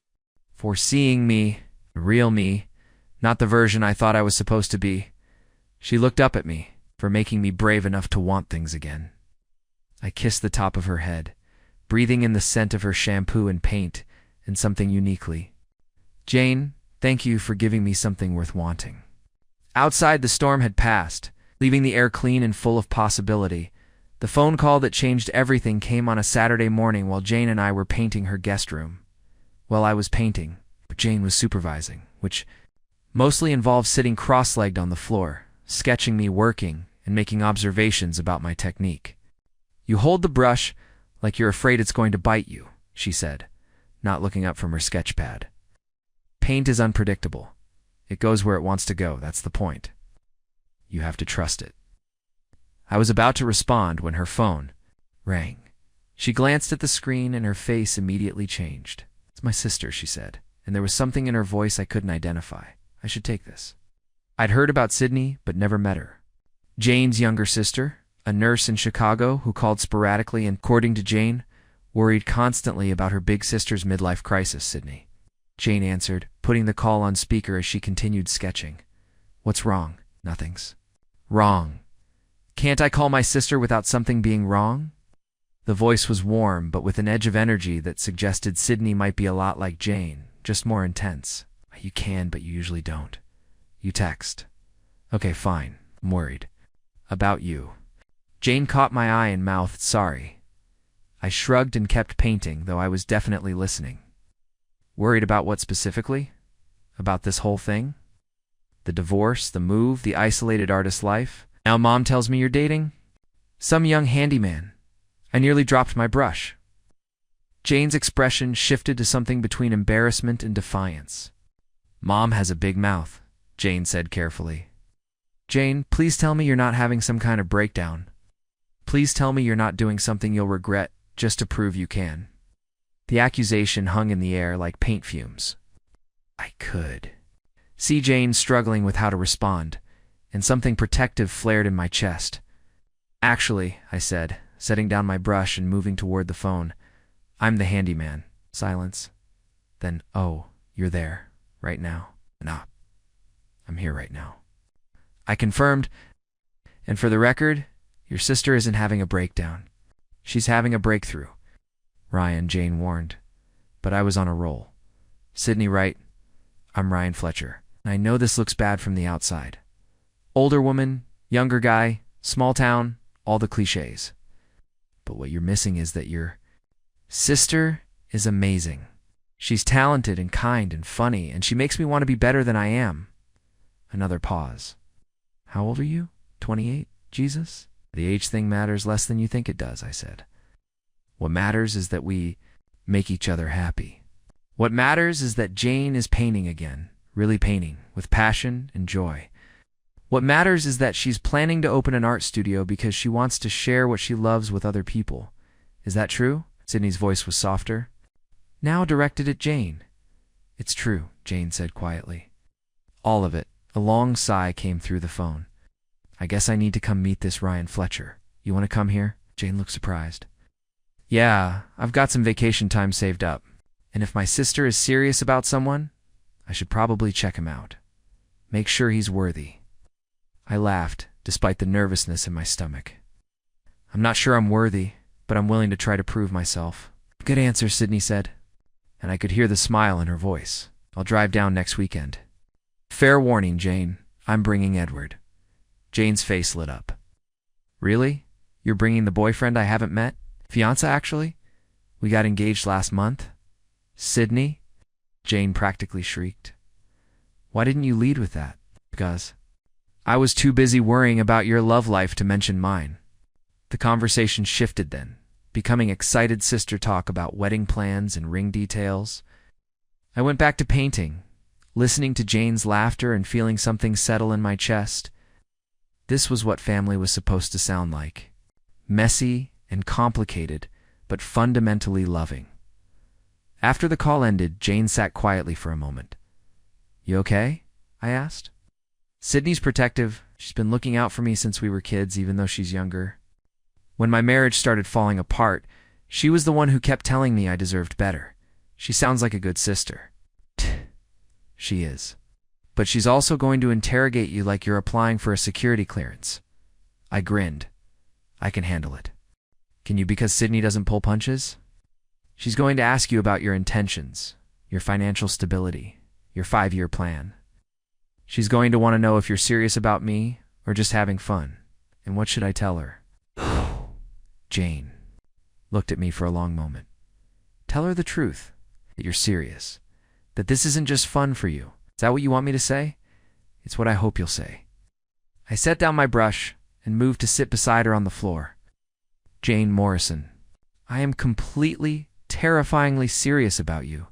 For seeing me, the real me, not the version I thought I was supposed to be. She looked up at me, for making me brave enough to want things again. I kissed the top of her head, breathing in the scent of her shampoo and paint, and something uniquely. Jane, thank you for giving me something worth wanting. Outside, the storm had passed, leaving the air clean and full of possibility. The phone call that changed everything came on a Saturday morning while Jane and I were painting her guest room. Well, I was painting, but Jane was supervising, which mostly involved sitting cross-legged on the floor, sketching me working and making observations about my technique. You hold the brush like you're afraid it's going to bite you, she said, not looking up from her sketch pad. Paint is unpredictable. It goes where it wants to go, that's the point. You have to trust it. I was about to respond when her phone rang. She glanced at the screen and her face immediately changed. It's my sister, she said, and there was something in her voice I couldn't identify. I should take this. I'd heard about Sydney, but never met her. Jane's younger sister, a nurse in Chicago who called sporadically and, according to Jane, worried constantly about her big sister's midlife crisis, Sydney. Jane answered, putting the call on speaker as she continued sketching. What's wrong? Nothing's wrong. Can't I call my sister without something being wrong? The voice was warm, but with an edge of energy that suggested Sydney might be a lot like Jane, just more intense. You can, but you usually don't. You text. Okay, fine. I'm worried. About you. Jane caught my eye and mouthed sorry. I shrugged and kept painting, though I was definitely listening. Worried about what specifically? About this whole thing? The divorce, the move, the isolated artist life? Now Mom tells me you're dating? Some young handyman. I nearly dropped my brush. Jane's expression shifted to something between embarrassment and defiance. Mom has a big mouth, Jane said carefully. Jane, please tell me you're not having some kind of breakdown. Please tell me you're not doing something you'll regret just to prove you can. The accusation hung in the air like paint fumes. I could see Jane struggling with how to respond, and something protective flared in my chest. Actually, I said, setting down my brush and moving toward the phone, I'm the handyman. Silence. Then, oh, you're there, right now. Nah, I'm here right now. I confirmed, and for the record, your sister isn't having a breakdown. She's having a breakthrough. Ryan, Jane warned. But I was on a roll. Sydney Wright, I'm Ryan Fletcher. And I know this looks bad from the outside. Older woman, younger guy, small town, all the cliches. But what you're missing is that your sister is amazing. She's talented and kind and funny, and she makes me want to be better than I am. Another pause. How old are you? 28? Jesus? The age thing matters less than you think it does, I said. What matters is that we make each other happy. What matters is that Jane is painting again, really painting, with passion and joy. What matters is that she's planning to open an art studio because she wants to share what she loves with other people. Is that true? Sydney's voice was softer. Now directed at Jane. It's true, Jane said quietly. All of it. A long sigh came through the phone. I guess I need to come meet this Ryan Fletcher. You want to come here? Jane looked surprised. Yeah, I've got some vacation time saved up. And if my sister is serious about someone, I should probably check him out. Make sure he's worthy. I laughed, despite the nervousness in my stomach. I'm not sure I'm worthy, but I'm willing to try to prove myself. Good answer, Sydney said. And I could hear the smile in her voice. I'll drive down next weekend. Fair warning, Jane. I'm bringing Edward. Jane's face lit up. Really? You're bringing the boyfriend I haven't met? Fiancé, actually? We got engaged last month? Sydney? Jane practically shrieked. Why didn't you lead with that? Because I was too busy worrying about your love life to mention mine. The conversation shifted then, becoming excited sister talk about wedding plans and ring details. I went back to painting, listening to Jane's laughter and feeling something settle in my chest. This was what family was supposed to sound like. Messy and complicated, but fundamentally loving. After the call ended, Jane sat quietly for a moment. "You okay?" I asked. "Sydney's protective. She's been looking out for me since we were kids, even though she's younger. When my marriage started falling apart, she was the one who kept telling me I deserved better. She sounds like a good sister." "She is. But she's also going to interrogate you like you're applying for a security clearance." I grinned. "I can handle it." "Can you because Sydney doesn't pull punches?" "She's going to ask you about your intentions, your financial stability, your 5-year plan. She's going to want to know if you're serious about me or just having fun. And what should I tell her?" Jane looked at me for a long moment. "Tell her the truth, that you're serious, that this isn't just fun for you. Is that what you want me to say?" "It's what I hope you'll say." I set down my brush and moved to sit beside her on the floor. "Jane Morrison, I am completely, terrifyingly serious about you,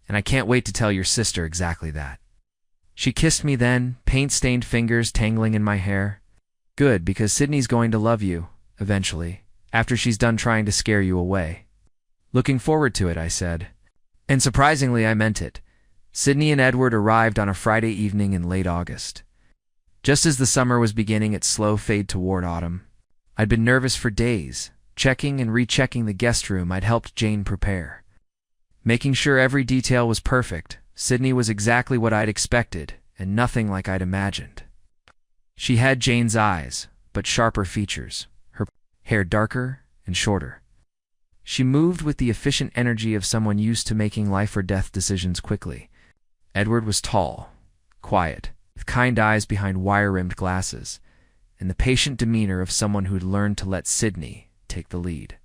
and I can't wait to tell your sister exactly that." She kissed me then, paint-stained fingers tangling in my hair. "Good, because Sydney's going to love you, eventually, after she's done trying to scare you away." "Looking forward to it," I said. And surprisingly, I meant it. Sydney and Edward arrived on a Friday evening in late August. Just as the summer was beginning its slow fade toward autumn. I'd been nervous for days, checking and rechecking the guest room I'd helped Jane prepare. Making sure every detail was perfect, Sydney was exactly what I'd expected, and nothing like I'd imagined. She had Jane's eyes, but sharper features, her hair darker and shorter. She moved with the efficient energy of someone used to making life or death decisions quickly. Edward was tall, quiet, with kind eyes behind wire-rimmed glasses, and the patient demeanor of someone who'd learned to let Sydney take the lead.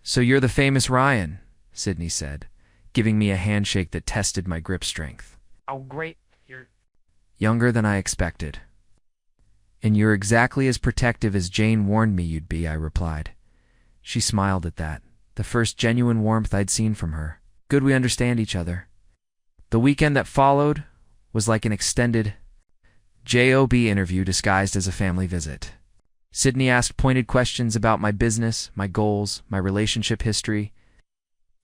"So you're the famous Ryan," Sydney said, giving me a handshake that tested my grip strength. "Oh, great. You're..." "Younger than I expected." "And you're exactly as protective as Jane warned me you'd be," I replied. She smiled at that, the first genuine warmth I'd seen from her. "Good we understand each other." The weekend that followed was like an extended job interview disguised as a family visit. Sydney asked pointed questions about my business, my goals, my relationship history.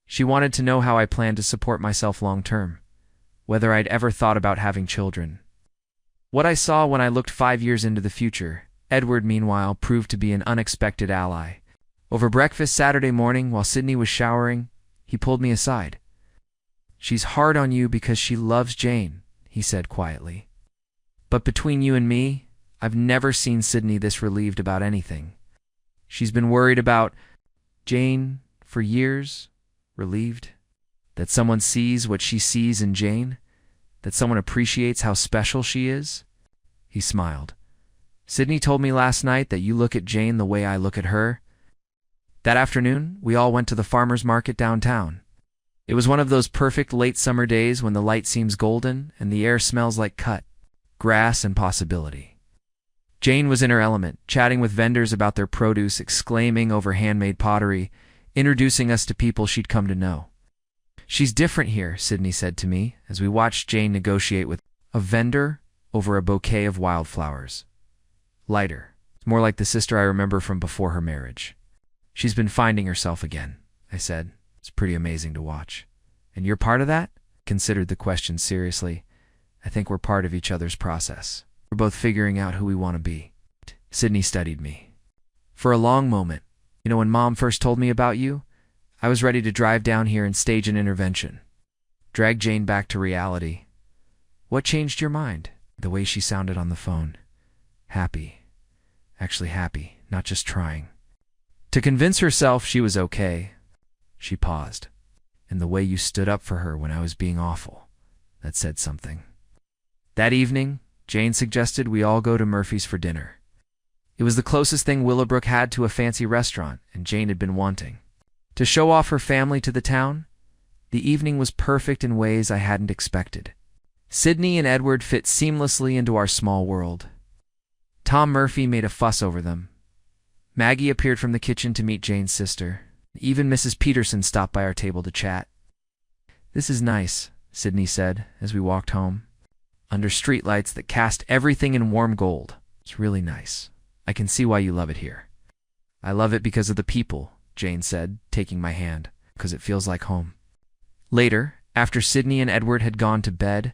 She wanted to know how I planned to support myself long-term, whether I'd ever thought about having children. What I saw when I looked 5 years into the future. Edward, meanwhile, proved to be an unexpected ally. Over breakfast Saturday morning, while Sydney was showering, he pulled me aside. "She's hard on you because she loves Jane," he said quietly. "But between you and me, I've never seen Sydney this relieved about anything. She's been worried about Jane for years." Relieved? That someone sees what she sees in Jane? That someone appreciates how special she is? He smiled. "Sydney told me last night that you look at Jane the way I look at her." That afternoon, we all went to the farmer's market downtown. It was one of those perfect late summer days when the light seems golden and the air smells like cut grass and possibility. Jane was in her element, chatting with vendors about their produce, exclaiming over handmade pottery, introducing us to people she'd come to know. "She's different here," Sydney said to me as we watched Jane negotiate with a vendor over a bouquet of wildflowers. "Lighter. It's more like the sister I remember from before her marriage." "She's been finding herself again," I said. "It's pretty amazing to watch." "And you're part of that?" Considered the question seriously. "I think we're part of each other's process. We're both figuring out who we want to be." Sydney studied me. For a long moment. "You know, when Mom first told me about you, I was ready to drive down here and stage an intervention. Drag Jane back to reality." "What changed your mind?" The way she sounded on the phone. Happy. Actually happy, not just trying. To convince herself she was okay. She paused. "And the way you stood up for her when I was being awful. That said something." That evening, Jane suggested we all go to Murphy's for dinner. It was the closest thing Willowbrook had to a fancy restaurant, and Jane had been wanting. To show off her family to the town, the evening was perfect in ways I hadn't expected. Sydney and Edward fit seamlessly into our small world. Tom Murphy made a fuss over them. Maggie appeared from the kitchen to meet Jane's sister. Even Mrs. Peterson stopped by our table to chat. "This is nice," Sydney said as we walked home, under streetlights that cast everything in warm gold. It's really nice. I can see why you love it here. I love it because of the people, Jane said, taking my hand, because it feels like home. Later, after Sydney and Edward had gone to bed,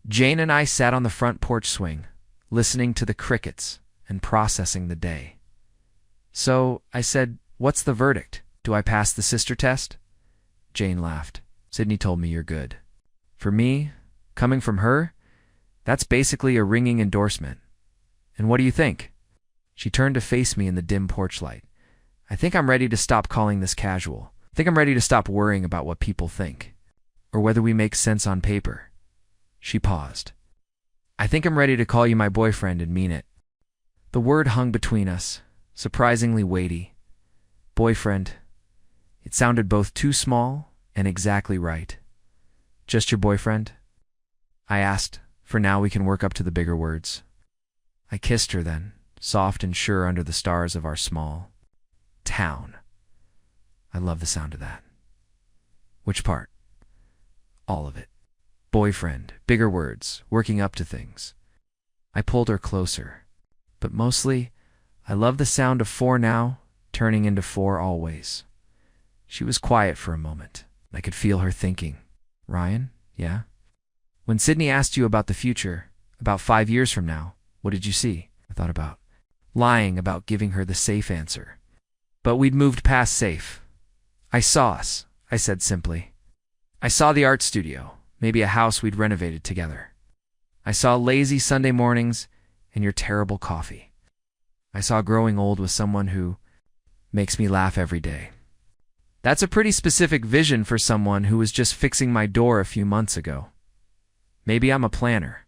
Jane and I sat on the front porch swing, listening to the crickets and processing the day. So, I said, "What's the verdict? Do I pass the sister test?" Jane laughed. "Sydney told me you're good." For me, coming from her, that's basically a ringing endorsement. And what do you think? She turned to face me in the dim porch light. "I think I'm ready to stop calling this casual. I think I'm ready to stop worrying about what people think, or whether we make sense on paper." She paused. "I think I'm ready to call you my boyfriend and mean it." The word hung between us, surprisingly weighty. Boyfriend. It sounded both too small and exactly right. "Just your boyfriend?" I asked. For now we can work up to the bigger words. I kissed her then, soft and sure under the stars of our small town. I love the sound of that. Which part? All of it. Boyfriend, bigger words, working up to things. I pulled her closer. But mostly, I love the sound of 4 now, turning into 4 always. She was quiet for a moment. I could feel her thinking. "Ryan, yeah? When Sydney asked you about the future, about 5 years from now, what did you see?" I thought about lying, about giving her the safe answer. But we'd moved past safe. "I saw us," I said simply. "I saw the art studio, maybe a house we'd renovated together. I saw lazy Sunday mornings and your terrible coffee. I saw growing old with someone who makes me laugh every day." That's a pretty specific vision for someone who was just fixing my door a few months ago. "Maybe I'm a planner.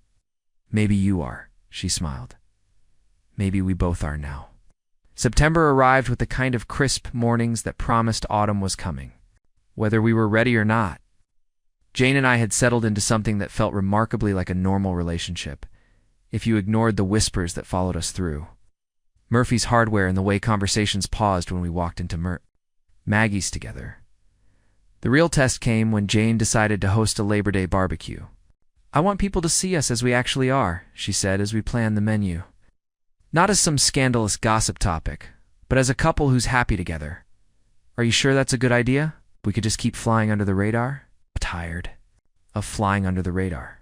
Maybe you are," she smiled. "Maybe we both are now." September arrived with the kind of crisp mornings that promised autumn was coming, whether we were ready or not. Jane and I had settled into something that felt remarkably like a normal relationship, if you ignored the whispers that followed us through. Murphy's Hardware and the way conversations paused when we walked into Maggie's together. The real test came when Jane decided to host a Labor Day barbecue. "I want people to see us as we actually are," she said as we planned the menu. "Not as some scandalous gossip topic, but as a couple who's happy together. Are you sure that's a good idea? We could just keep flying under the radar?" Tired of flying under the radar.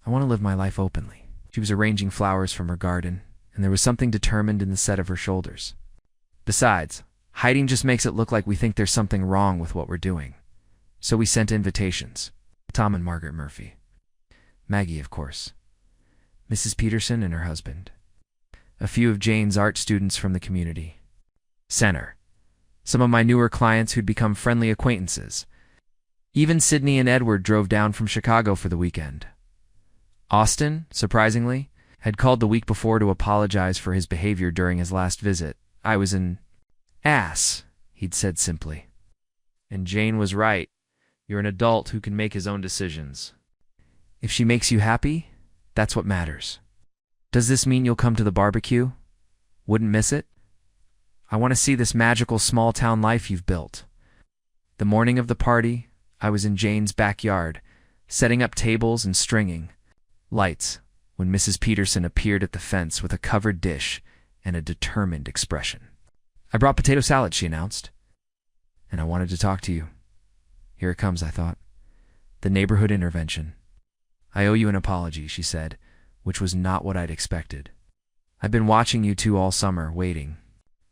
"I want to live my life openly." She was arranging flowers from her garden, and there was something determined in the set of her shoulders. "Besides, hiding just makes it look like we think there's something wrong with what we're doing. So we sent invitations. Tom and Margaret Murphy. Maggie, of course. Mrs. Peterson and her husband. A few of Jane's art students from the community center. Some of my newer clients who'd become friendly acquaintances. Even Sydney and Edward drove down from Chicago for the weekend. Austin, surprisingly, had called the week before to apologize for his behavior during his last visit. "I was an ass," he'd said simply. And Jane was right. You're an adult who can make his own decisions. If she makes you happy, that's what matters. "Does this mean you'll come to the barbecue? Wouldn't miss it? I want to see this magical small-town life you've built." The morning of the party, I was in Jane's backyard, setting up tables and stringing lights, when Mrs. Peterson appeared at the fence with a covered dish and a determined expression. "I brought potato salad," she announced. "And I wanted to talk to you." Here it comes, I thought. The neighborhood intervention. "I owe you an apology," she said, which was not what I'd expected. "I've been watching you two all summer, waiting.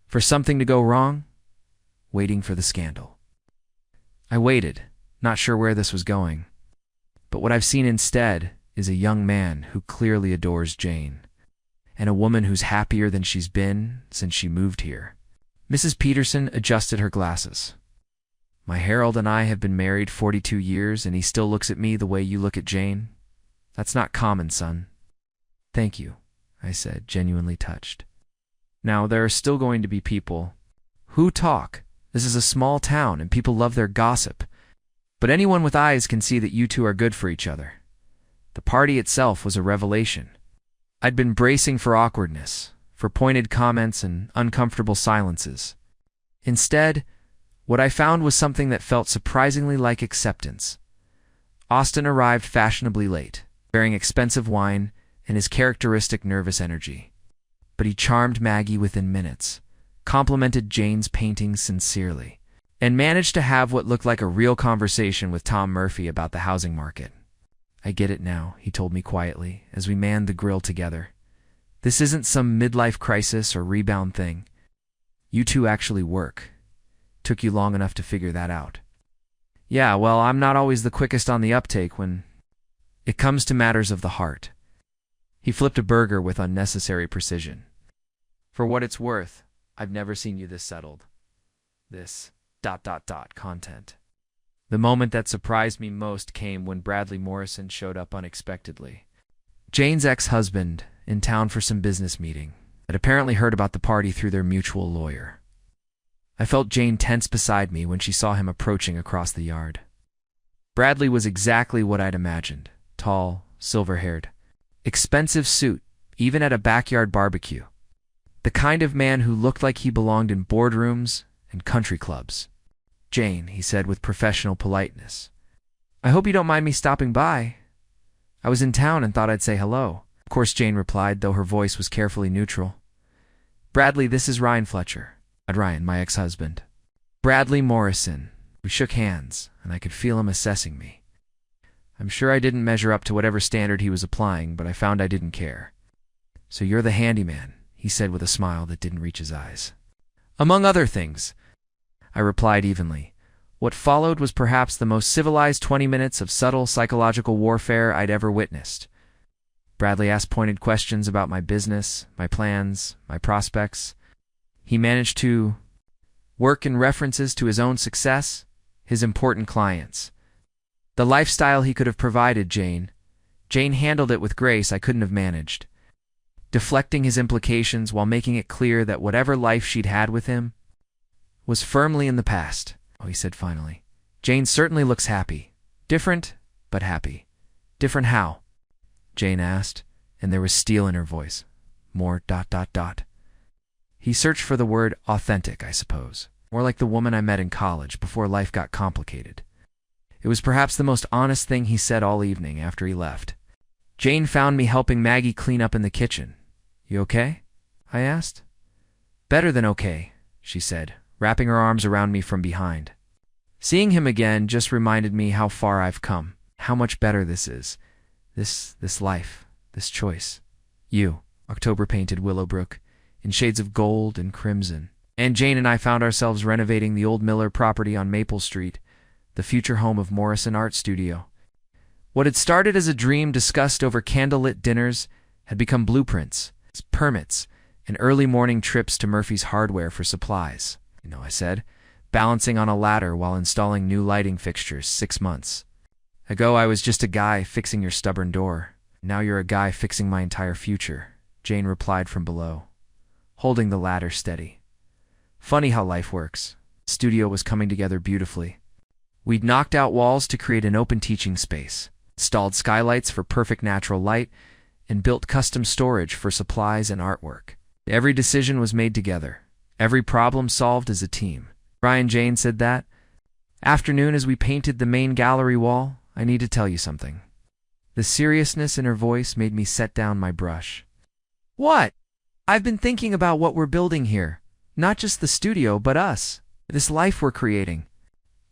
For something to go wrong? Waiting for the scandal." I waited, not sure where this was going. But what I've seen instead is a young man who clearly adores Jane, and a woman who's happier than she's been since she moved here. Mrs. Peterson adjusted her glasses. "My Harold and I have been married 42 years, and he still looks at me the way you look at Jane. That's not common, son." "Thank you," I said, genuinely touched. Now, there are still going to be people who talk. This is a small town, and people love their gossip. But anyone with eyes can see that you two are good for each other. The party itself was a revelation. I'd been bracing for awkwardness, for pointed comments and uncomfortable silences. Instead, what I found was something that felt surprisingly like acceptance. Austin arrived fashionably late, bearing expensive wine and his characteristic nervous energy. But he charmed Maggie within minutes, complimented Jane's paintings sincerely, and managed to have what looked like a real conversation with Tom Murphy about the housing market. "I get it now," he told me quietly as we manned the grill together. "This isn't some midlife crisis or rebound thing. You two actually work. Took you long enough to figure that out." "Yeah, well, I'm not always the quickest on the uptake when it comes to matters of the heart." He flipped a burger with unnecessary precision. "For what it's worth, I've never seen you this settled. This ... content." The moment that surprised me most came when Bradley Morrison showed up unexpectedly. Jane's ex-husband, in town for some business meeting, had apparently heard about the party through their mutual lawyer. I felt Jane tense beside me when she saw him approaching across the yard. Bradley was exactly what I'd imagined: tall, silver-haired, expensive suit, even at a backyard barbecue. The kind of man who looked like he belonged in boardrooms and country clubs. "Jane," he said with professional politeness, "I hope you don't mind me stopping by. I was in town and thought I'd say hello." "Of course," Jane replied, though her voice was carefully neutral. "Bradley, this is Ryan Fletcher." Ryan, my ex-husband. Bradley Morrison. We shook hands, and I could feel him assessing me. I'm sure I didn't measure up to whatever standard he was applying, but I found I didn't care. "So you're the handyman," he said with a smile that didn't reach his eyes. "Among other things," I replied evenly. What followed was perhaps the most civilized 20 minutes of subtle psychological warfare I'd ever witnessed. Bradley asked pointed questions about my business, my plans, my prospects. He managed to work in references to his own success, his important clients. The lifestyle he could have provided Jane handled it with grace I couldn't have managed, deflecting his implications while making it clear that whatever life she'd had with him was firmly in the past. "Oh," he said finally, "Jane certainly looks happy. Different, but happy." "Different how?" Jane asked, and there was steel in her voice. "More ... He searched for the word authentic, I suppose. More like the woman I met in college before life got complicated. It was perhaps the most honest thing he said all evening after he left. Jane found me helping Maggie clean up in the kitchen. "You okay?" I asked. "Better than okay," she said, wrapping her arms around me from behind. Seeing him again just reminded me how far I've come, how much better this is. This life, this choice. You, October-painted Willowbrook, in shades of gold and crimson. And Jane and I found ourselves renovating the old Miller property on Maple Street, the future home of Morrison Art Studio. What had started as a dream discussed over candlelit dinners had become blueprints, permits, and early morning trips to Murphy's Hardware for supplies. "You know," I said, balancing on a ladder while installing new lighting fixtures 6 months ago. "I was just a guy fixing your stubborn door. Now you're a guy fixing my entire future," Jane replied from below, holding the ladder steady. Funny how life works. The studio was coming together beautifully. We'd knocked out walls to create an open teaching space, installed skylights for perfect natural light, and built custom storage for supplies and artwork. Every decision was made together, every problem solved as a team. "Ryan," Jane said that afternoon as we painted the main gallery wall, "I need to tell you something." The seriousness in her voice made me set down my brush. "What?" "I've been thinking about what we're building here. Not just the studio, but us. This life we're creating.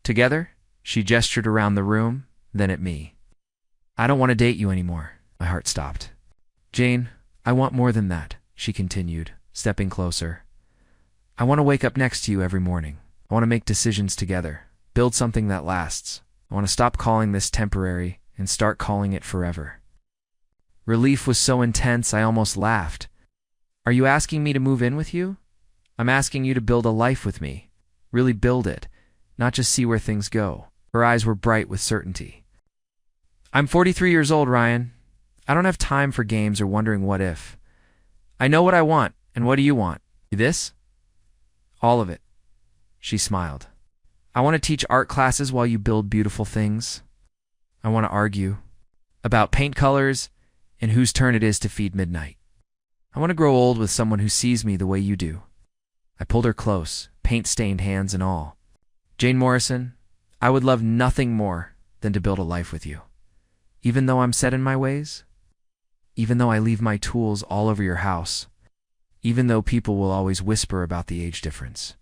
Together?" She gestured around the room, then at me. "I don't want to date you anymore." My heart stopped. "Jane, I want more than that," she continued, stepping closer. "I want to wake up next to you every morning. I want to make decisions together, build something that lasts. I want to stop calling this temporary and start calling it forever." Relief was so intense I almost laughed. "Are you asking me to move in with you?" "I'm asking you to build a life with me. Really build it, not just see where things go." Her eyes were bright with certainty. "I'm 43 years old, Ryan. I don't have time for games or wondering what if. I know what I want, and what do you want? This?" "All of it." She smiled. "I want to teach art classes while you build beautiful things. I want to argue about paint colors and whose turn it is to feed midnight. I want to grow old with someone who sees me the way you do." I pulled her close, paint-stained hands and all. "Jane Morrison, I would love nothing more than to build a life with you." Even though I'm set in my ways? Even though I leave my tools all over your house? Even though people will always whisper about the age difference?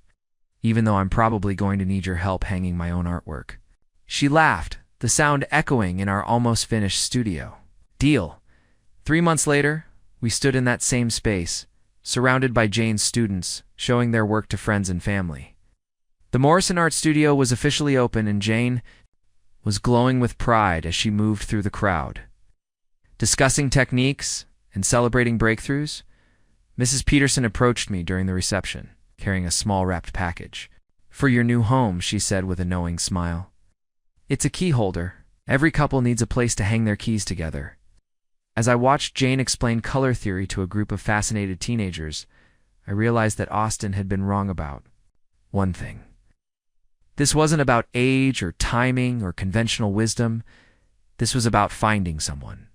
Even though I'm probably going to need your help hanging my own artwork? She laughed, the sound echoing in our almost finished studio. Deal. 3 months later, we stood in that same space, surrounded by Jane's students, showing their work to friends and family. The Morrison Art Studio was officially open, and Jane was glowing with pride as she moved through the crowd. Discussing techniques and celebrating breakthroughs, Mrs. Peterson approached me during the reception, carrying a small wrapped package. "For your new home," she said with a knowing smile. "It's a key holder. Every couple needs a place to hang their keys together." As I watched Jane explain color theory to a group of fascinated teenagers, I realized that Austin had been wrong about one thing. This wasn't about age or timing or conventional wisdom. This was about finding someone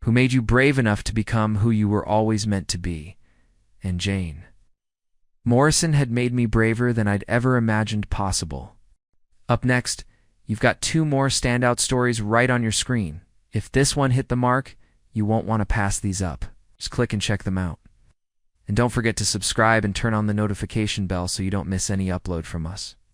who made you brave enough to become who you were always meant to be. And Jane Morrison had made me braver than I'd ever imagined possible. Up next, you've got 2 more standout stories right on your screen. If this one hit the mark, you won't want to pass these up. Just click and check them out. And don't forget to subscribe and turn on the notification bell so you don't miss any upload from us.